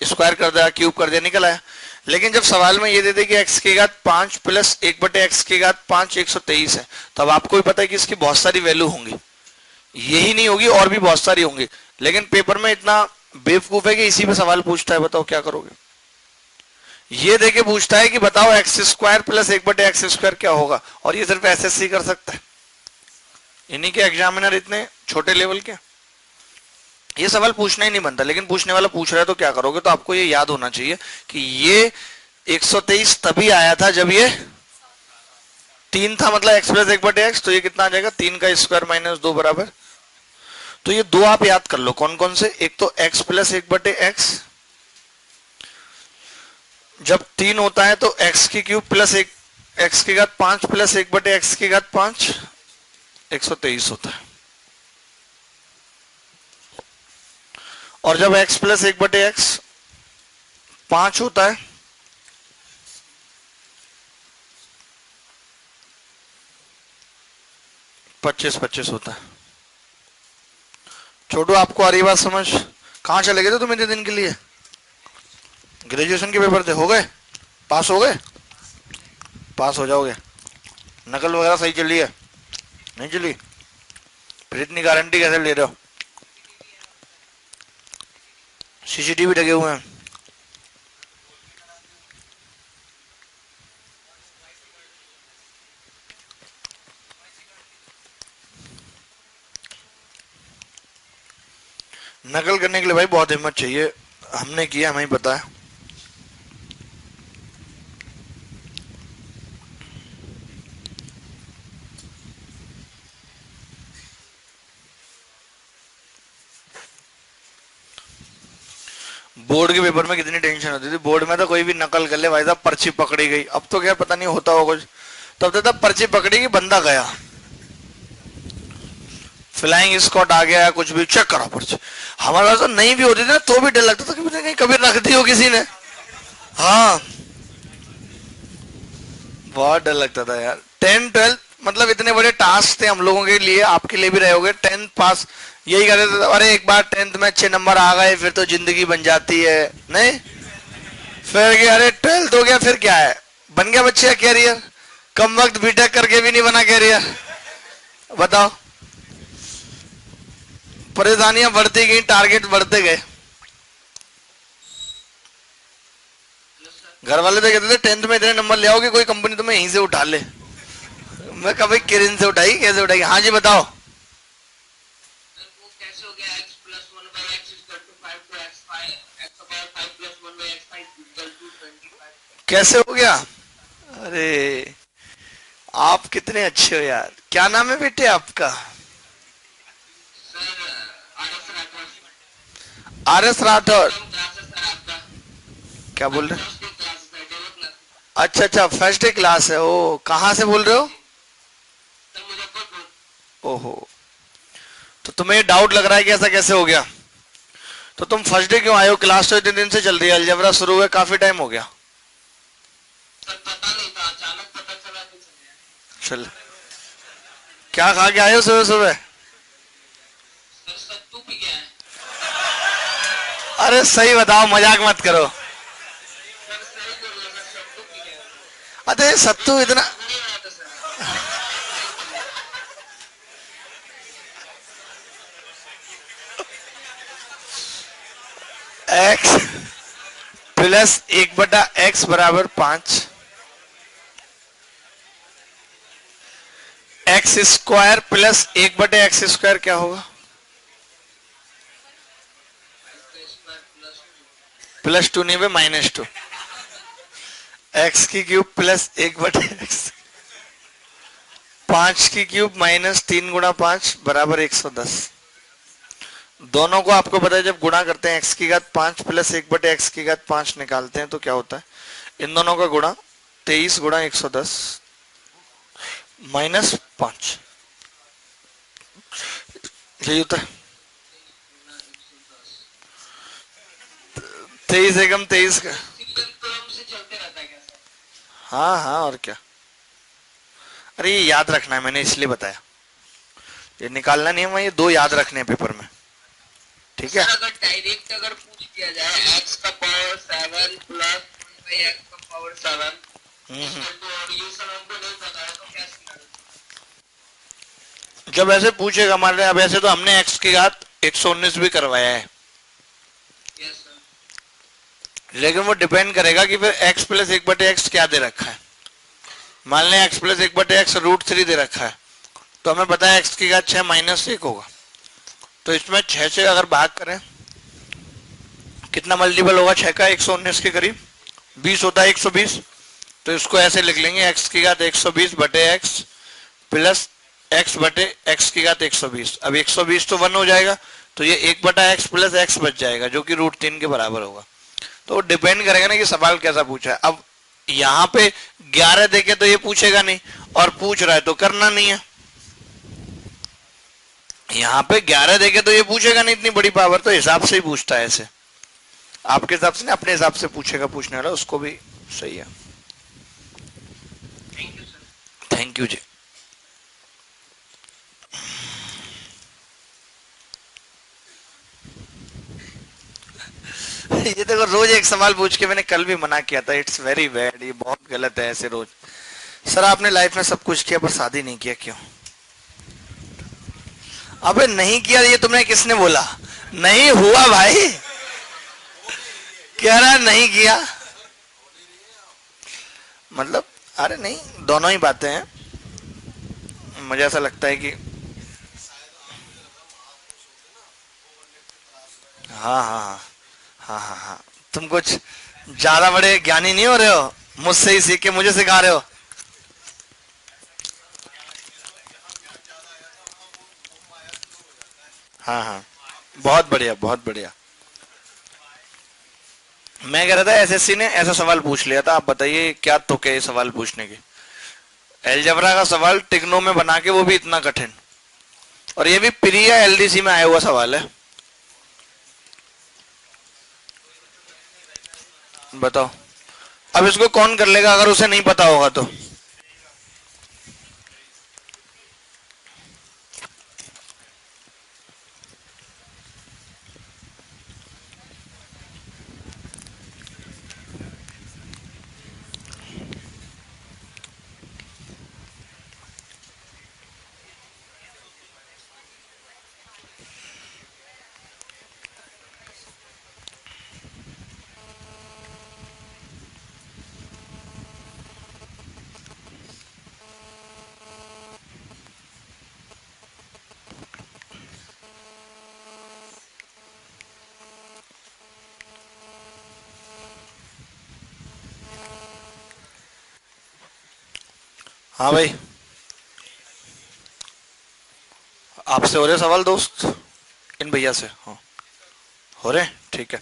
स्क्वायर कर दिया, क्यूब कर दिया, निकल आया। लेकिन जब सवाल में ये दे दे कि x की घात 5 प्लस 1/x की घात 5 123 है तब आपको भी पता है कि इसकी बहुत सारी वैल्यू होंगी, यही नहीं होगी और भी बहुत सारी होंगी। लेकिन पेपर में इतना बेवकूफ है कि इसी पे सवाल पूछता है, बताओ क्या करोगे? ये देके पूछता है कि बताओ x square plus 1/x square क्या होगा, और ये सिर्फ एसएससी कर सकता है। इन्हीं के एग्जामिनर इतने छोटे लेवल के, ये सवाल पूछना ही नहीं बनता। लेकिन पूछने वाला पूछ रहा है तो क्या करोगे? तो आपको ये याद होना चाहिए कि ये 123 तभी आया था जब ये 3 था, मतलब x प्लस 1/x, तो ये कितना आ जाएगा? 3 का स्क्वायर -2 बराबर। तो ये दो आप याद कर लो कौन कौन से। एक तो x प्लस 1/x, जब 3 होता है तो x की क्यूब प्लस 1 x की घात 5 प्लस 1/x की घात 5 123 होता है। और जब x प्लस 1/x 5 होता है पच्चीस होता है। छोटू आपको आ रही बात समझ? कहां चले गए थे तुम इतने दिन के लिए? ग्रेजुएशन के पेपर थे, हो गए? पास हो गए? पास हो जाओगे। नकल वगैरह सही चल रही है? नहीं चली? फिर इतनी गारंटी कैसे ले रहे हो? सीसीटीवी लगे हुए हैं। नकल करने के लिए भाई बहुत हिम्मत चाहिए, हमने किया, हमें ही पता है। बोर्ड के पेपर में कितनी टेंशन होती थी। बोर्ड में तो कोई भी नकल कर ले भाई साहब, पर्ची पकड़ी गई। अब तो क्या पता नहीं होता होगा कुछ, तब तो तब पर्ची पकड़ी गई, बंदा गया, फ्लाइंग स्क्वाड आ गया, कुछ भी चेक करा पर्ची। हमारे पास तो नहीं भी होती थी ना तो भी डर लगता था कि कहीं कभी रख दी हो किसी ने। हाँ, बहुत डर लगता था यार। 10 12 मतलब इतने बड़े टास्क थे हम लोगों के लिए, आपके लिए भी रहे होगे। 10th पास यही कहते थे, अरे एक बार 10th में अच्छे नंबर आ गए फिर तो जिंदगी बन जाती है। नहीं, फिर क्या, अरे 12th हो गया फिर क्या है, बन गया बच्चे का कैरियर। कम वक्त बीटेक करके भी नहीं बना कैरियर, बताओ। परेशानियां बढ़ती गई, टारगेट बढ़ते गए। घर वाले तो कहते थे 10th में इतने नंबर ले आओ कि कोई कंपनी तुम्हें यहीं से उठा ले। मैं कहा भाई किरण से उठाई, कैसे उठाई? हाँ जी बताओ। कैसे हो गया? अरे आप कितने अच्छे हो यार। क्या नाम है बेटे आपका? RS राठौर। क्या बोल रहे? अच्छा अच्छा, फर्स्ट डे क्लास है। ओ, कहाँ से बोल रहे हो? ओहो, तो तुम्हें डाउट लग रहा है कि ऐसा कैसे हो गया? तो तुम फर्स्ट डे क्यों आए हो? क्लास तो इतने दिन से चल रही है, अलजेब्रा शुरू हुए काफी टाइम हो गया। चल, क्या खा के आए हो सुबह सुबह? अरे सही बताओ, मजाक मत करो। अरे सत्तू इतना x प्लस 1/x बराबर 5, x square plus 1/x square क्या होगा? +2 नहीं, -2। एक्स की क्यूब प्लस 1/x, 5 की क्यूब माइनस 3 × 5 बराबर 110। दोनों को आपको पता है जब गुणा करते हैं x की घात 5 प्लस 1/x की घात 5 निकालते हैं तो क्या होता है, इन दोनों का गुणा 23 × 110 माइनस 5, यही होता है। 23 एकम 23 का, हाँ हाँ और क्या। अरे ये याद रखना है, मैंने इसलिए बताया, ये निकालना नहीं है, मैं ये 2 याद रखने हैं पेपर में, ठीक है। अगर डायरेक्ट अगर पूछ दिया जाए x का पावर 7 प्लस 1/x का पावर 7 और ये सब हमको नहीं पता है तो क्या सिखाएगा? जब ऐसे पूछेगा मान रहे, अब ऐसे तो हमने x की घात 119 भी करवाया है, यस सर। लेकिन वो डिपेंड करेगा कि फिर x प्लस 1/x क्या दे रखा है। मान लें x प्लस 1/x √3 दे रखा है, तो हमें पता है x की घात 6 माइनस 1 होगा, तो इसमें 6 से अगर भाग करें कितना मल्टीपल होगा 6 का, 119 के करीब 20 होता है 120, तो इसको ऐसे लिख लेंगे x की घात 120/x प्लस x की घात 120। अब 120 तो 1 हो जाएगा, तो ये 1/x प्लस x बच जाएगा जो कि √3 के बराबर होगा। तो डिपेंड करेगा ना कि सवाल कैसा पूछा है। अब यहाँ पे 11 देके तो ये पूछेगा नहीं, और पूछ रहा है तो करना नहीं है। यहाँ पे 11 देके तो ये पूछेगा नहीं इतनी बड़ी पावर, तो हिसाब से ही पूछता है ऐसे, आपके हिसाब से नहीं अपने हिसाब से पूछेगा पूछने वाला, उसको भी सही है। Thank you sir. Thank you ji. ये देखो रोज एक सवाल पूछ के मैंने कल भी मना किया था, इट्स वेरी बैड, ये बहुत गलत है ऐसे रोज। सर आपने लाइफ में सब कुछ किया पर शादी नहीं किया, क्यों? अबे नहीं किया, ये तुमने किसने बोला? नहीं हुआ भाई, कह रहा नहीं किया मतलब, अरे नहीं, दोनों ही बातें हैं। मुझे ऐसा लगता है कि हाँ हाँ हाँ हाँ हाँ हाँ, तुम कुछ ज्यादा बड़े ज्ञानी नहीं हो रहे हो, मुझसे ही सीख के मुझे सिखा रहे हो। हाँ हाँ, बहुत बढ़िया बहुत बढ़िया। मैं कह रहा था एसएससी ने ऐसा सवाल पूछ लिया था, आप बताइए क्या तुक है ये सवाल पूछने की। एलजेब्रा का सवाल टिग्नो में बना के, वो भी इतना कठिन, और ये भी प्री या एलडीसी में आया हुआ सवाल है। बताओ, अब इसको कौन कर लेगा अगर उसे नहीं पता होगा तो? हाँ भाई, आपसे हो रहे सवाल दोस्त, इन भैया से? हाँ हो रहे, ठीक है।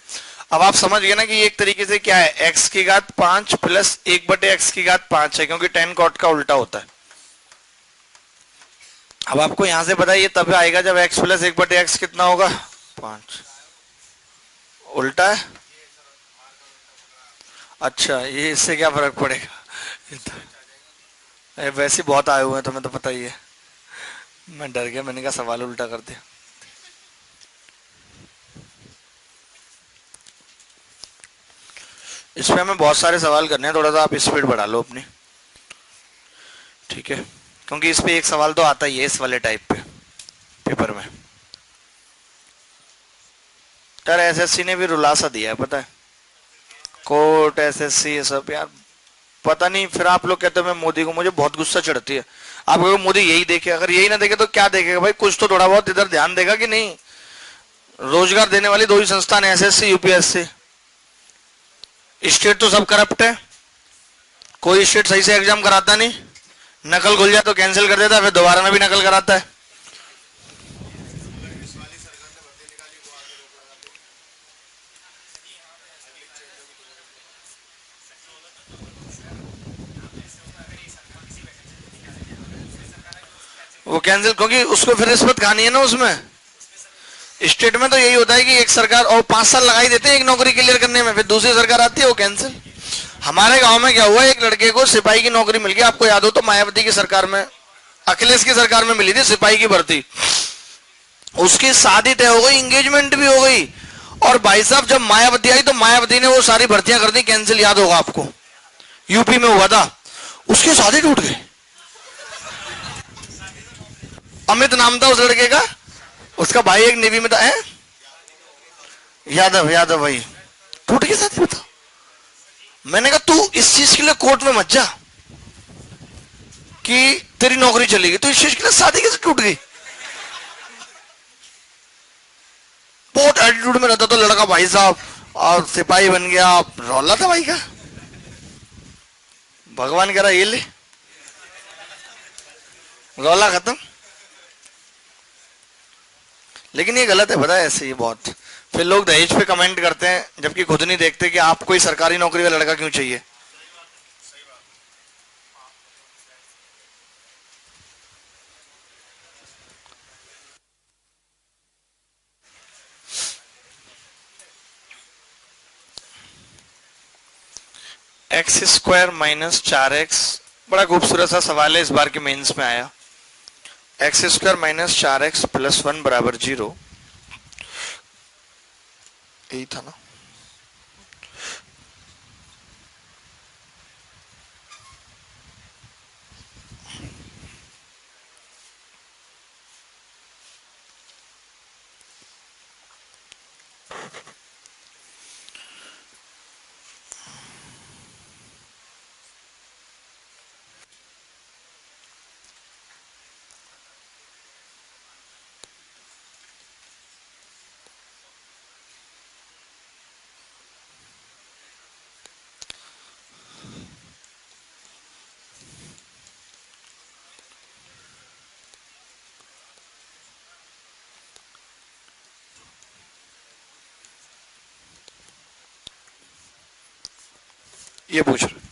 अब आप समझ गए ना कि एक तरीके से क्या है, x की घात 5 प्लस 1/x की घात 5 है, क्योंकि tan cot का उल्टा होता है। अब आपको यहां से पता है ये तब आएगा जब x प्लस 1/x कितना होगा, 5। उल्टा है, अच्छा ये इससे क्या फर्क पड़ेगा? वैसे बहुत आए हुए हैं, तुम्हें तो पता ही है। मैं डर गया, मैंने कहा सवाल उल्टा कर दिया। इस पे हमें बहुत सारे सवाल करने हैं, थोड़ा सा आप स्पीड बढ़ा लो अपनी, ठीक है, क्योंकि इस पे एक सवाल तो आता ही है इस वाले टाइप पे पेपर में। यार एसएससी ने भी रुला सा दिया है, पता है, कोर्ट एसएससी ये सब यार, पता नहीं। फिर आप लोग कहते हो मैं मोदी को, मुझे बहुत गुस्सा चढ़ती है। आप कहोगे मोदी यही देखे, अगर यही ना देखे तो क्या देखेगा भाई? कुछ तो थोड़ा बहुत इधर ध्यान देगा कि नहीं? रोजगार देने वाली 2 ही संस्थान है, एसएससी यूपीएससी। स्टेट तो सब करप्ट है, कोई स्टेट सही से एग्जाम कराता नहीं, नकल खुल जाए तो कैंसिल कर देता है, फिर दोबारा में भी नकल कराता है। वो कैंसिल, क्योंकि उसको फिर रिश्वत खानी है ना उसमें। स्टेट में तो यही होता है कि एक सरकार और 5 साल लगाई देते हैं एक नौकरी क्लियर करने में, फिर दूसरी सरकार आती है वो कैंसिल। हमारे गांव में क्या हुआ, एक लड़के को सिपाही की नौकरी मिल गई, आपको याद हो तो मायावती की सरकार में, अखिलेश की सरकार में मिली थी सिपाही की भर्ती। उसकी शादी तय हो गई, इंगेजमेंट भी हो गई, और भाई साहब जब मायावती आई तो मायावती ने वो सारी भर्तियां कर दी कैंसिल, याद होगा आपको, यूपी में हुआ था। उसकी शादी टूट गई। अमित नाम था उस लड़के का, उसका भाई एक नेवी में था, है यादव, यादव भाई, टूट गई शादी, बता। मैंने कहा तू इस चीज के लिए कोर्ट में मत जा कि तेरी नौकरी चली गई, तो इस चीज के लिए शादी कैसे टूट गई। बहुत एटीट्यूड में रहता था लड़का भाई साहब, और सिपाही बन गया, रौला था भाई का। भगवान कह रहा ये ले, रौला खत्म। लेकिन ये गलत है, पता है, ऐसे ही बहुत। फिर लोग दहेज पे कमेंट करते हैं, जबकि खुद नहीं देखते कि आपको ही सरकारी नौकरी का लड़का क्यों चाहिए। एक्स स्क्वायर माइनस 4x, बड़ा खूबसूरत सा सवाल है, इस बार के मेंस में आया। X square minus 4x plus 1 बराबर 0, यही था ना। ये पूछ रहे,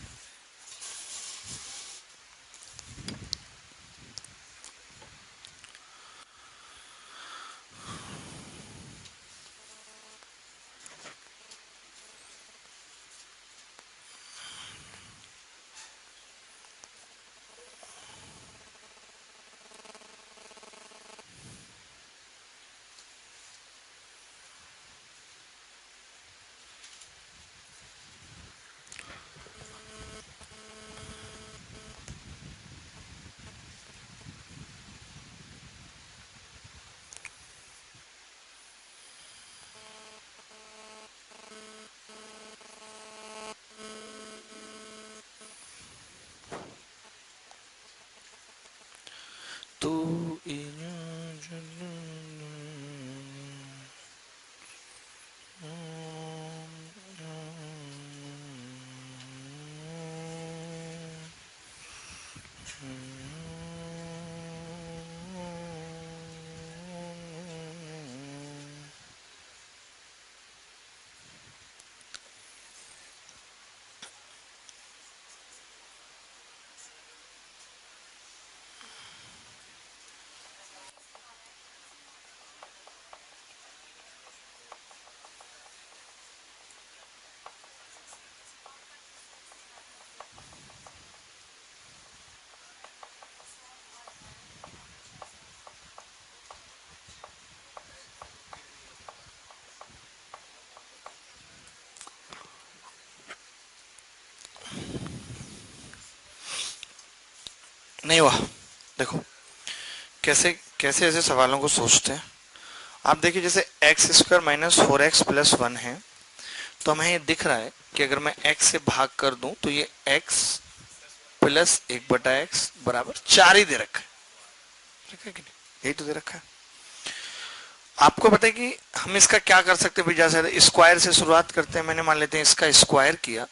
तू नहीं हुआ। देखो कैसे कैसे ऐसे सवालों को सोचते हैं आप। देखिए जैसे x square minus 4x plus 1 है, तो हमें ये दिख रहा है कि अगर मैं x से भाग कर दूं तो ये x प्लस 1/x बराबर 4 ही दे रखा है कि नहीं, यही तो दे रखा है। आपको पता है कि हम इसका क्या कर सकते हैं, जैसे स्क्वायर से शुरुआत करते हैं। मैंने मान लेते हैं इसका स्क्वायर किया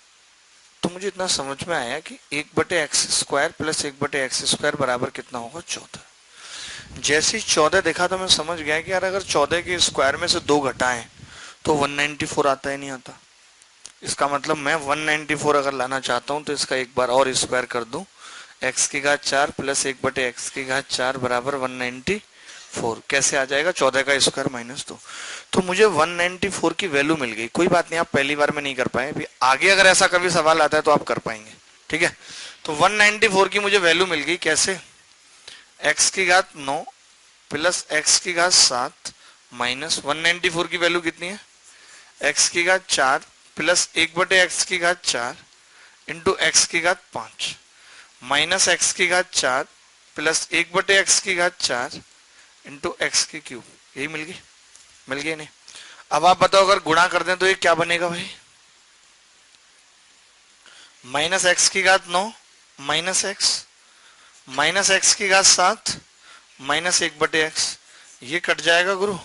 तो मुझे इतना समझ में आया कि 1/x² प्लस 1/x² बराबर कितना होगा 14। जैसे ही 14 देखा तो मैं समझ गया कि यार अगर 14 के स्क्वायर में से 2 घटाएं तो 194 आता है, नहीं आता। इसका मतलब मैं 194 अगर लाना चाहता हूं तो इसका एक बार और स्क्वायर कर दूं, x⁴ प्लस 1/x⁴ बराबर 194। कैसे आ जाएगा? 14 का स्क्वायर माइनस 2। तो मुझे 194 की वैल्यू मिल गई। कोई बात नहीं, आप पहली बार में नहीं कर पाए, अभी आगे अगर ऐसा कभी सवाल आता है तो आप कर पाएंगे, ठीक है। तो 194 की मुझे वैल्यू मिल गई। कैसे? x⁹ प्लस x⁷ माइनस 194 की वैल्यू कितनी है? x⁴ plus 1/x⁴ into x⁵ minus x⁵ plus 1/x⁵ into x⁵। यही मिल गई? मिल गई नहीं? अब आप बताओ अगर गुणा कर दें तो ये क्या बनेगा भाई? Minus x⁵ minus x minus x⁵ minus 1/x। ये कट जाएगा गुरु,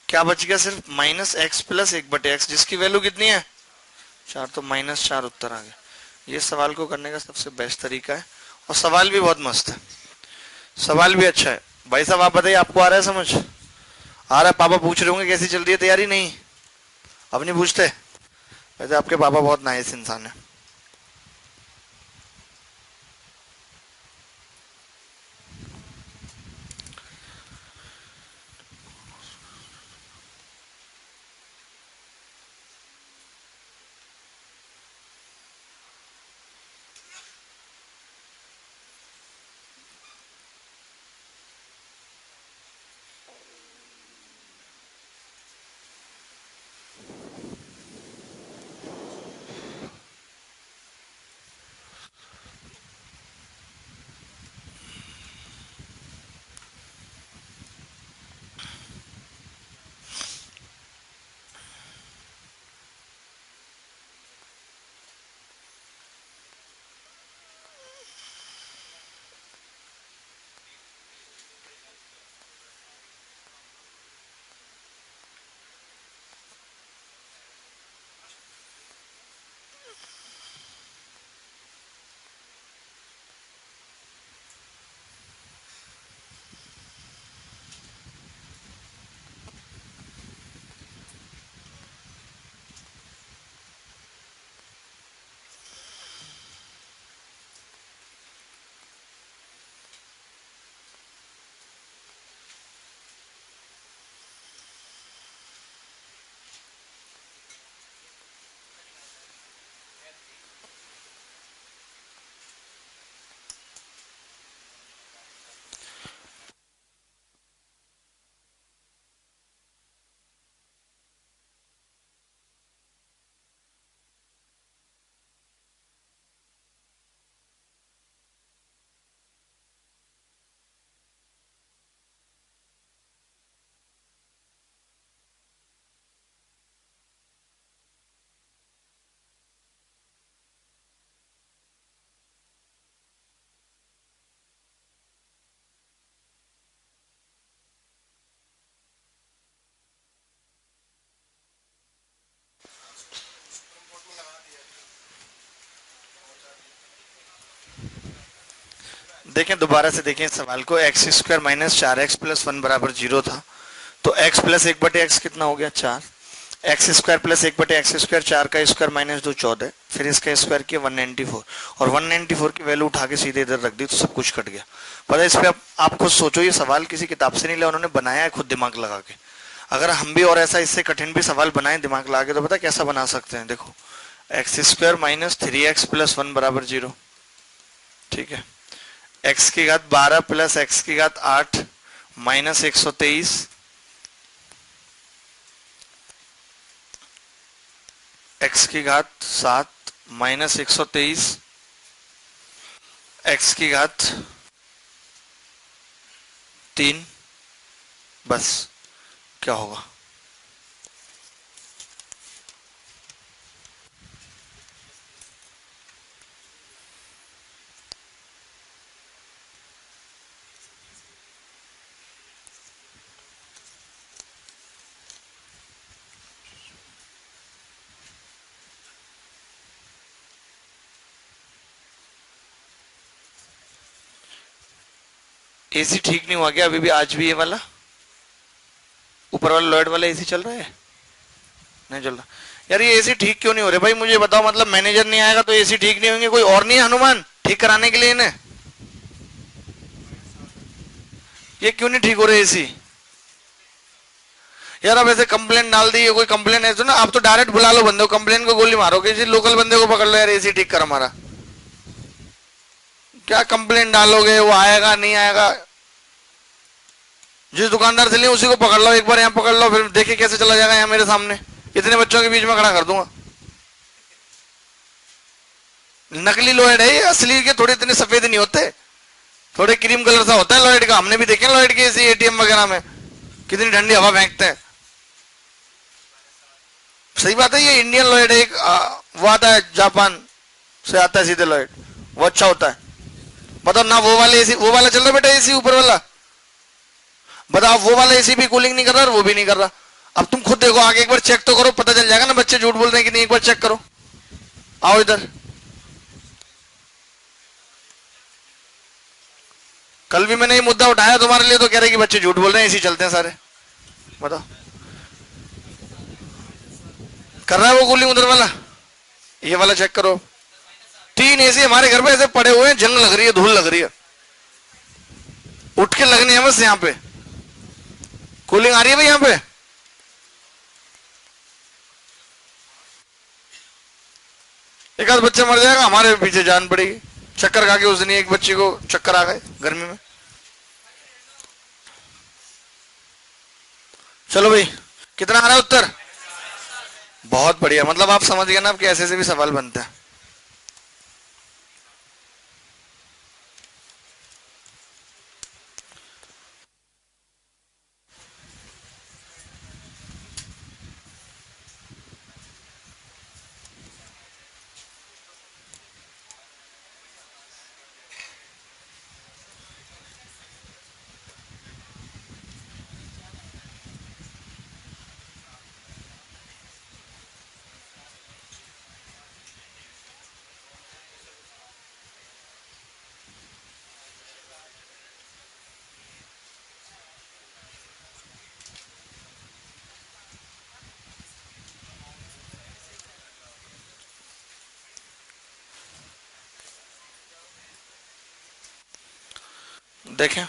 क्या बच गया? सिर्फ माइनस x प्लस 1/x, जिसकी वैल्यू कितनी है 4। तो -4 उत्तर आ गया। ये सवाल को करने का सबसे बेस्ट तरीका है, और सवाल भी बहुत मस्त है, सवाल भी अच्छा है। भाई साहब आप बताइए, आपको आ रहा है समझ? आ रहा है? पापा पूछ रहे होंगे कैसी चल रही है तैयारी? नहीं, अब नहीं पूछते? वैसे आपके पापा बहुत नाइस इंसान है। देखें, दोबारा से देखें इस सवाल को। x² माइनस 4x प्लस 1 बराबर 0 था, तो x प्लस 1/x कितना हो गया 4। x² प्लस 1/x², 4 का स्क्वायर माइनस 2 14, फिर इसका स्क्वायर किया 194, और 194 की वैल्यू उठा के सीधे इधर रख दी तो सब कुछ कट गया। पता है इस पे आप खुद सोचो, ये सवाल किसी किताब से नहीं लिया, उन्होंने बनाया है खुद दिमाग लगा के। अगर हम भी और ऐसा इससे कठिन भी सवाल बनाए दिमाग लगा के तो पता कैसा बना सकते हैं? देखो, x² माइनस 3x प्लस 1 बराबर 0, ठीक है। x⁵ 12 plus x⁵ 8 minus 123, x⁵ 7 minus 123, x⁵3। बस क्या होगा? एसी ठीक नहीं हुआ क्या अभी भी? आज भी ये वाला ऊपर वाला लॉयड वाला एसी चल रहा है? नहीं चल रहा यार। ये एसी ठीक क्यों नहीं हो रहे भाई, मुझे बताओ। मतलब मैनेजर नहीं आएगा तो एसी ठीक नहीं होंगे? कोई और नहीं है हनुमान ठीक कराने के लिए इन्हें? ये क्यों नहीं ठीक हो रहे एसी यार? अब ऐसे कंप्लेंट डाल दी, कोई कंप्लेंट है तो ना, आप तो डायरेक्ट बुला लो बंदे को, कंप्लेंट को गोली मारो, किसी लोकल बंदे को पकड़ लो यार, एसी ठीक कर हमारा। क्या कंप्लेंट डालोगे, वो आएगा नहीं आएगा? जिस दुकानदार से लिए उसी को पकड़ लो, एक बार यहाँ पकड़ लो, फिर देखिए कैसे चला जाएगा यहाँ मेरे सामने। इतने बच्चों के बीच में खड़ा कर दूंगा। नकली लॉयड है ये, असली के थोड़े इतने सफेद नहीं होते, थोड़े क्रीम कलर सा होता है लॉयड का। हमने भी देखे लॉयड के ऐसे एटीएम वगैरह में कितनी ठंडी हवा फेंकते हैं। सही बात है, ये इंडियन लॉयड है एक, वो आता है जापान से आता है सीधे लॉयड, वो अच्छा होता है। बताओ ना, वो वाले एसी, वो वाला चल रहा बेटा एसी ऊपर वाला, बताओ वो वाला एसी भी कूलिंग नहीं कर रहा और वो भी नहीं कर रहा। अब तुम खुद देखो आगे, एक बार चेक तो करो, पता चल जाएगा ना बच्चे झूठ बोल रहे हैं कि नहीं। एक बार चेक करो, आओ इधर। कल भी मैंने ये मुद्दा उठाया तुम्हारे लिए तो कह रहे कि बच्चे झूठ बोल रहे हैं, एसी चलते हैं सारे। बताओ कर रहा है वो कूलिंग उधर वाला? ये वाला चेक करो। 3 एसी हमारे घर पे ऐसे पड़े हुए हैं, जंग लग रही है, धूल लग रही है, उठ के लगनी है बस। यहाँ पे कूलिंग आ रही है भाई यहाँ पे? एक आध बच्चा मर जाएगा, हमारे पीछे जान पड़ेगी। चक्कर खा के उस दिन एक बच्ची को चक्कर आ गए गर्मी में। चलो भाई, कितना आ रहा है उत्तर? बहुत बढ़िया, मतलब आप समझ गए ना अब कि ऐसे से भी सवाल बनते हैं। देखें,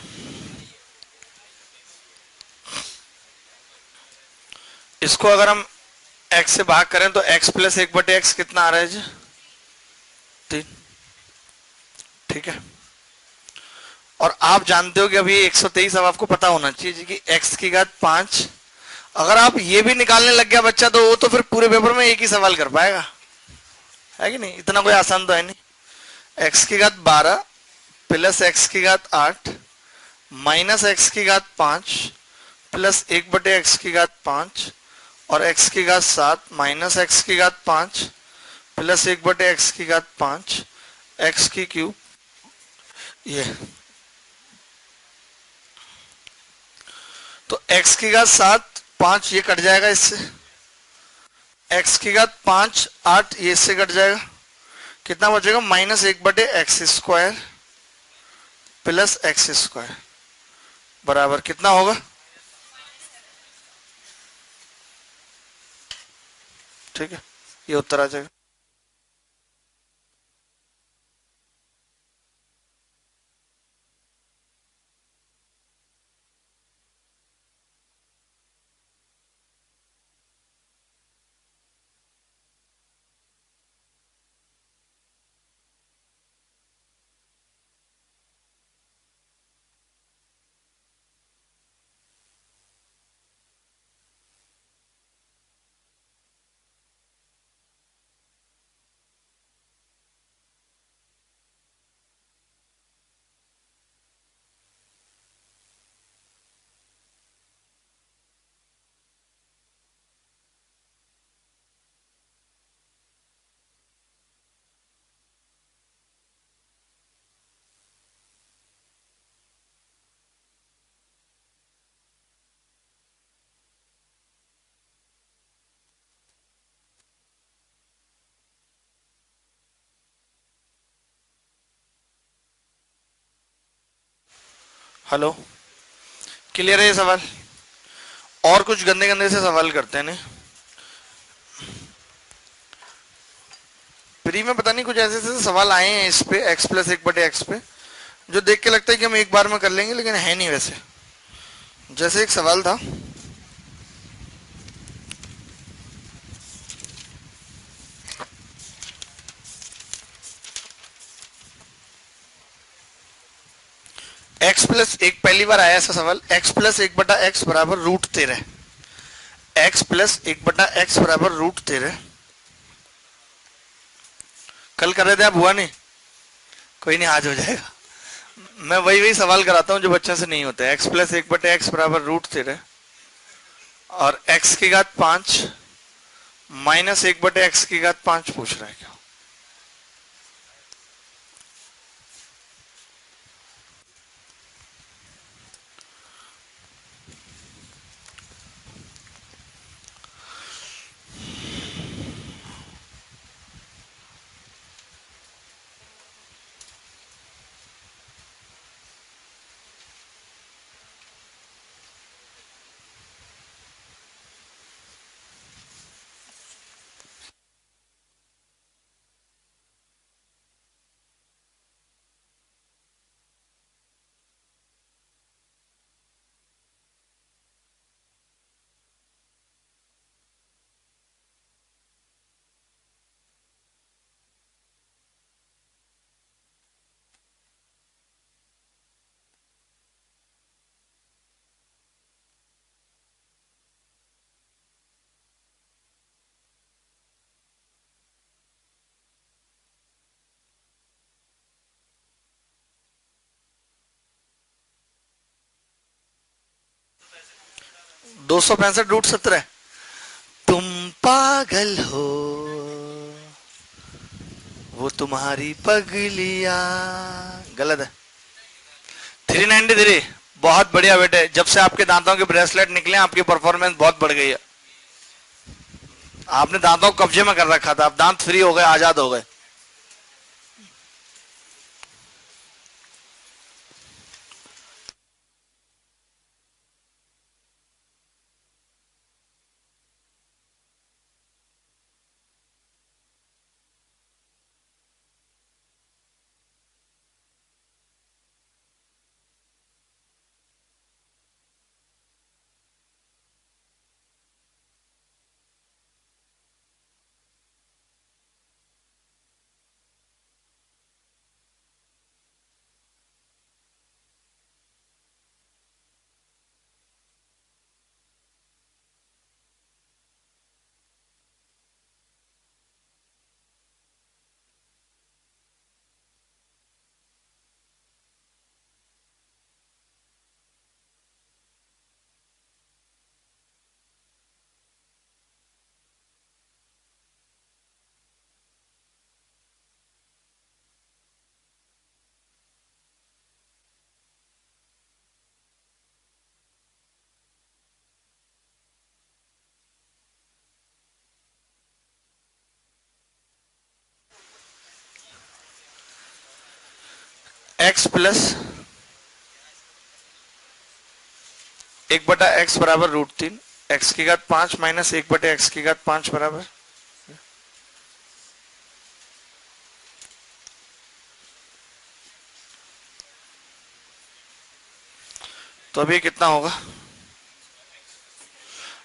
इसको अगर हम x से भाग करें तो x प्लस 1/x कितना आ रहा है जी? 3। ठीक है, और आप जानते हो कि अभी 123। अब आपको पता होना चाहिए जी कि x की घात 5। अगर आप ये भी निकालने लग गया बच्चा तो वो तो फिर पूरे पेपर में एक ही सवाल कर पाएगा, है कि नहीं? इतना कोई आसान तो है नहीं। x की घात 12 प्लस x की घात 8 माइनस x की घात 5 प्लस 1/x की घात 5 और x की घात 7 माइनस x की घात 5 प्लस 1/x की घात 5 x की क्यूब। ये तो x की घात 7 5 ये कट जाएगा इससे, x की घात 5 8 ये इससे कट जाएगा, कितना बचेगा? Minus 1/x square plus x square बराबर कितना होगा? ठीक है, ये उत्तर आ जाएगा। हेलो, क्लियर है ये सवाल? और कुछ गंदे गंदे से सवाल करते हैं नहीं प्री में, पता नहीं कुछ ऐसे ऐसे सवाल आए हैं इस पे x प्लस 1/x पे, जो देख के लगता है कि हम एक बार में कर लेंगे, लेकिन है नहीं वैसे। जैसे एक सवाल था, x प्लस एक, पहली बार आया ऐसा सवाल, x प्लस 1/x बराबर √13, x प्लस 1/x बराबर √13। कल कर रहे थे आप, हुआ नहीं? कोई नहीं, आज हो जाएगा। मैं वही वही सवाल कराता हूँ जो बच्चों से नहीं होता है। x प्लस 1/x बराबर √13 और x की घात 5 माइनस 1/x की घात 5 पूछ रहा है क्या? (265 √17) तुम पागल हो, वो तुम्हारी पगलियां। गलत है। 393, बहुत बढ़िया बेटे। जब से आपके दांतों के ब्रेसलेट निकले आपकी परफॉर्मेंस बहुत बढ़ गई है। आपने दांतों को कब्जे में कर रखा था, अब दांत फ्री हो गए, आजाद हो गए। x प्लस 1/x बराबर √3, x की घात 5 माइनस 1/x की घात 5 बराबर, तो अभी कितना होगा?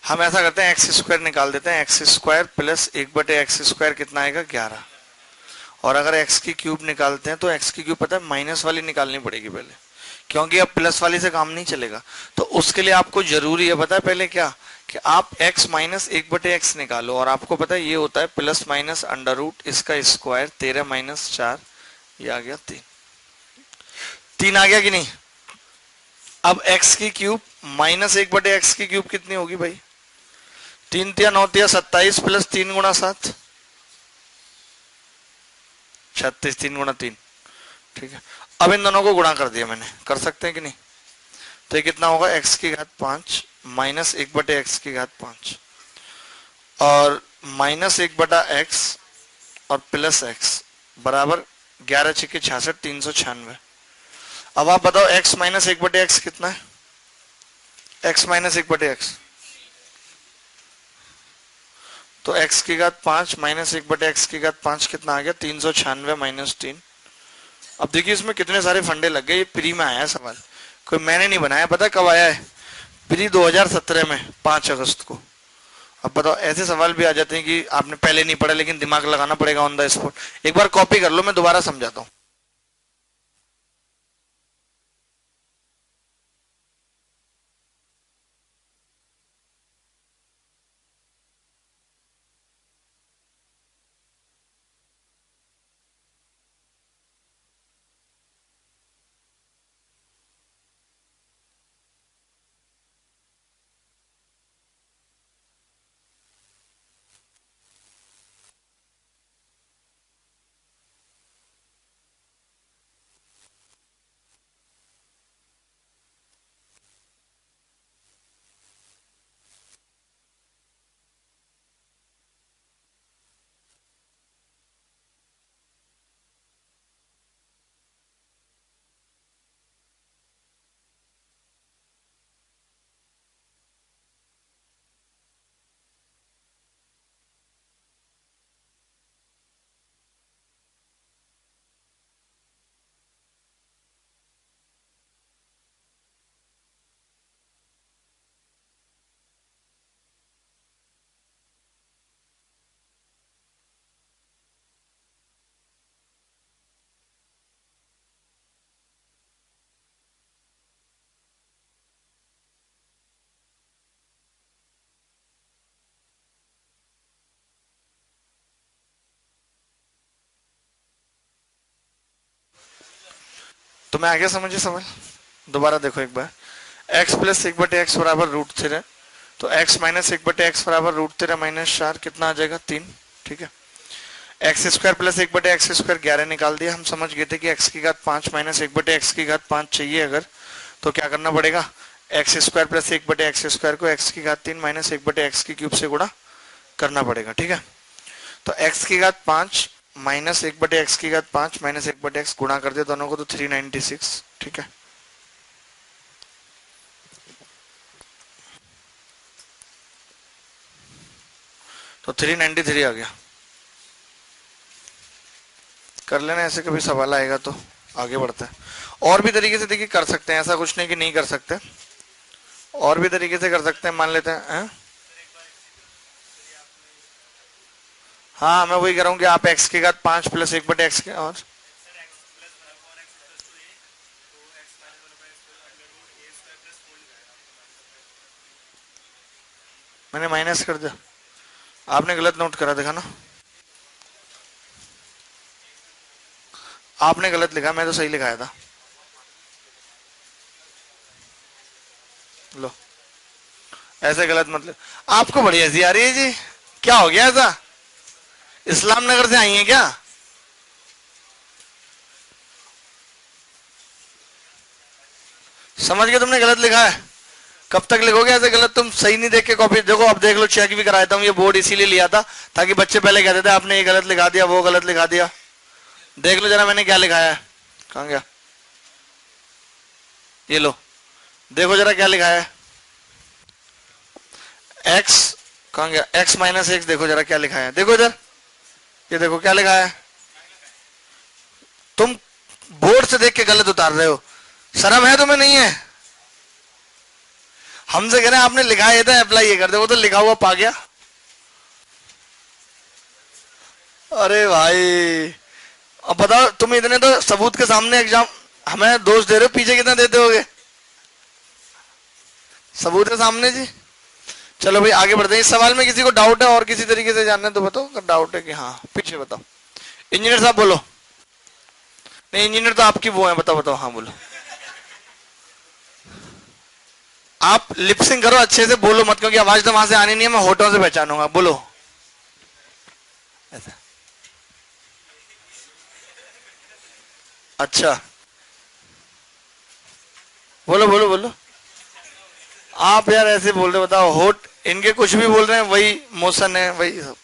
हम ऐसा करते हैं, एक्स स्क्वायर निकाल देते हैं। X square plus 1/x square कितना आएगा? 11। और अगर एक्स की क्यूब निकालते हैं तो एक्स की क्यूब पता है माइनस वाली निकालनी पड़ेगी पहले, क्योंकि अब प्लस वाली से काम नहीं चलेगा। तो उसके लिए आपको जरूरी है पता है पहले क्या, कि आप x माइनस 1/x निकालो। और आपको पता है ये होता है प्लस माइनस अंडर रूट इसका स्क्वायर, 13 माइनस 4, ये आ गया 3। 3 आ गया कि नहीं? अब x की क्यूब माइनस 1/x की क्यूब कितनी होगी भाई? 3 तिया 9 तिया 27 प्लस 3 गुणा 7 36, 3 गुणा 3। ठीक है, अब इन दोनों को गुणा कर दिया मैंने, कर सकते हैं कि नहीं? तो ये कितना होगा? x की घात 5 माइनस 1/x की घात 5 और माइनस 1/x और प्लस x बराबर 11 × 66 396। अब आप बताओ x माइनस 1/x कितना है? x माइनस 1/x, तो x की घात 5 माइनस 1/x की घात 5 कितना आ गया? 396 माइनस 3। अब देखिए इसमें कितने सारे फंडे लग गए। ये प्री में आया है सवाल, कोई मैंने नहीं बनाया। पता कब आया है? प्री 2017 में 5 अगस्त को। अब बताओ, ऐसे सवाल भी आ जाते हैं कि आपने पहले नहीं पढ़ा लेकिन दिमाग लगाना पड़ेगा ऑन द स्पॉट। एक बार कॉपी कर लो, मैं दोबारा समझाता हूँ। तो मैं आगे समझिए सवाल, दोबारा देखो एक बार। x प्लस 1/x बराबर √3 है, तो x माइनस 1/x बराबर √3 माइनस 4 कितना आ जाएगा? 3। ठीक है, x square plus 1/x square 11 निकाल दिया। हम समझ गए थे कि x की घात 5 माइनस 1/x की घात 5 चाहिए अगर, तो क्या करना पड़ेगा? X square plus 1/x square को x की घात 3 माइनस 1/x की क्यूब से गुणा करना पड़ेगा। ठीक है, तो x की घात 5 माइनस 1/x की घात 5 माइनस 1/x गुणा कर दे दोनों को तो 396। ठीक है, तो 393 आ गया। कर लेना, ऐसे कभी सवाल आएगा तो आगे बढ़ता है। और भी तरीके से देखिए कर सकते हैं, ऐसा कुछ नहीं कि नहीं कर सकते, और भी तरीके से कर सकते हैं। मान लेते हैं हाँ, मैं वही कह रहा हूँ कि आप x की घात 5 प्लस 1/x के और मैंने माइनस कर दिया, आपने गलत नोट करा, देखा ना, आपने गलत लिखा, मैं तो सही लिखाया था। लो, ऐसे गलत मतलब आपको बड़ी हंसी आ रही है जी, क्या हो गया ऐसा? इस्लाम नगर से आई है क्या? समझ गए तुमने गलत लिखा है? कब तक लिखोगे ऐसे गलत? तुम सही नहीं देख के कॉपी देखो। अब देख लो, चेक भी कराया था हूँ, ये बोर्ड इसीलिए लिया था ताकि बच्चे पहले कहते थे आपने ये गलत लिखा दिया, वो गलत लिखा दिया। देख लो जरा मैंने क्या लिखाया है। कहाँ गया? ये लो, देखो जरा क्या लिखा है। x कहाँ गया? x माइनस एक्स, देखो जरा क्या लिखा है, देखो इधर, ये देखो क्या लिखा है। तुम बोर्ड से देख के गलत उतार रहे हो, शर्म है तुम्हें? नहीं है? हमसे कह रहे हैं आपने लिखा है था, अप्लाई ये कर दे, वो तो लिखा हुआ पा गया। अरे भाई, अब बताओ, तुम इतने तो सबूत के सामने एग्जाम हमें दोष दे रहे हो, पीछे कितना देते होगे सबूत के सामने जी। चलो भाई आगे बढ़ते हैं। इस सवाल में किसी को डाउट है और किसी तरीके से जानना है तो बताओ, अगर डाउट है कि हाँ पीछे बताओ। इंजीनियर साहब बोलो। नहीं, इंजीनियर तो आपकी वो है, बताओ बताओ, हाँ बोलो। आप लिपसिंग करो, अच्छे से बोलो मत, क्योंकि आवाज तो वहां से आनी नहीं है, मैं होठों से पहचानूंगा। बोलो ऐसा। अच्छा, बोलो बोलो बोलो। आप यार ऐसे बोल रहे, बताओ, होठ इनके कुछ भी बोल रहे हैं, वही मोशन है, वही सब।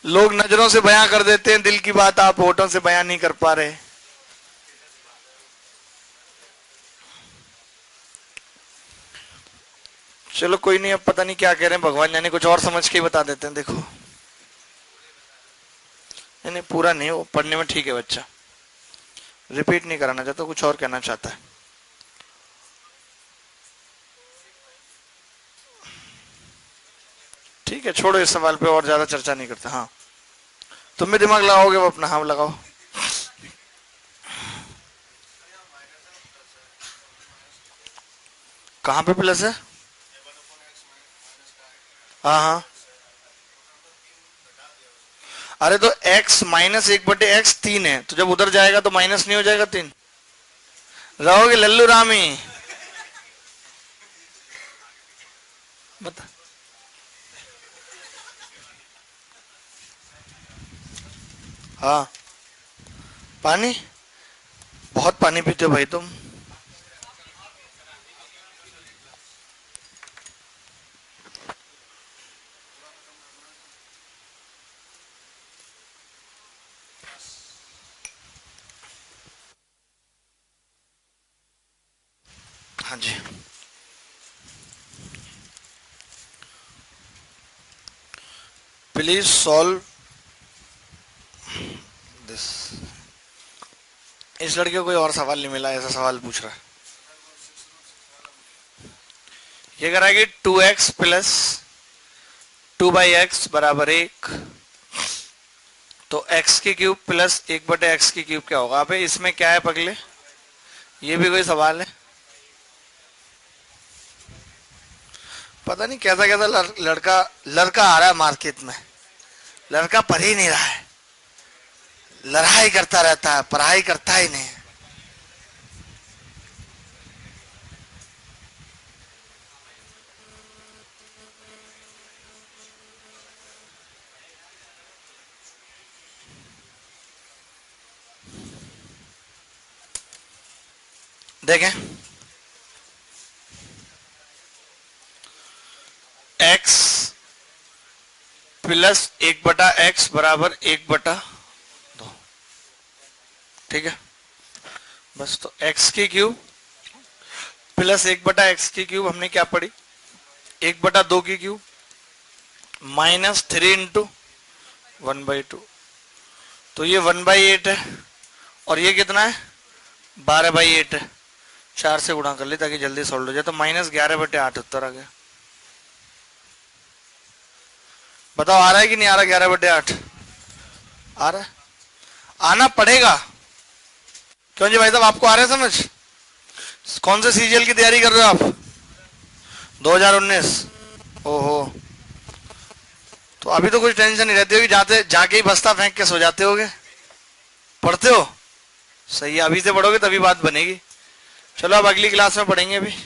लोग नजरों से बयां कर देते हैं दिल की बात, आप होठों से बयां नहीं कर पा रहे। चलो कोई नहीं, अब पता नहीं क्या कह रहे हैं भगवान जाने, कुछ और समझ के ही बता देते हैं। देखो नहीं पूरा नहीं, वो पढ़ने में ठीक है बच्चा, रिपीट नहीं कराना चाहता, कुछ और कहना चाहता है। ठीक है छोड़ो, इस सवाल पे और ज्यादा चर्चा नहीं करते। हाँ तुम भी दिमाग लगाओगे वो अपना, हाँ लगाओ। कहाँ पे प्लस है? हाँ हाँ, अरे तो x माइनस 1/x 3 है, तो जब उधर जाएगा तो माइनस नहीं हो जाएगा 3? रहोगे लल्लू रामी? बता। हाँ पानी, बहुत पानी पीते हो भाई तुम। हाँ जी, प्लीज सॉल्व दिस। इस लड़के को कोई और सवाल नहीं मिला, ऐसा सवाल पूछ रहा है। ये कराएगी 2x प्लस 2/x बराबर 1, तो x की क्यूब प्लस 1/x की क्यूब क्या होगा? अबे इसमें क्या है पगले, ये भी कोई सवाल है? पता नहीं कैसा कैसा लड़का आ रहा है मार्केट में, लड़का पढ़ ही नहीं रहा है, लड़ाई करता रहता है, पढ़ाई करता ही नहीं। देखें x प्लस 1/x बराबर 1/2, ठीक है बस। तो x की क्यूब प्लस 1/x की क्यूब हमने क्या पढ़ी, 1/2 की क्यूब माइनस 3 इंटू 1/2, तो ये 1/8 है, और ये कितना है 12/8 है, 4 से गुणा कर ले ताकि जल्दी सॉल्व हो जाए, तो -11/8 उत्तर आ गया। बताओ आ रहा है कि नहीं आ रहा? 11/8 आ रहा है, आना पड़ेगा। क्यों जी भाई साहब, आपको आ रहा है समझ? कौन से सीजीएल की तैयारी कर रहे हो आप? 2019? ओहो, तो अभी तो कुछ टेंशन नहीं रहती होगी, जाके ही बस्ता फेंक के सो जाते होगे। पढ़ते हो? सही है, अभी से पढ़ोगे तभी बात बनेगी। चलो अब अगली क्लास में पढ़ेंगे अभी।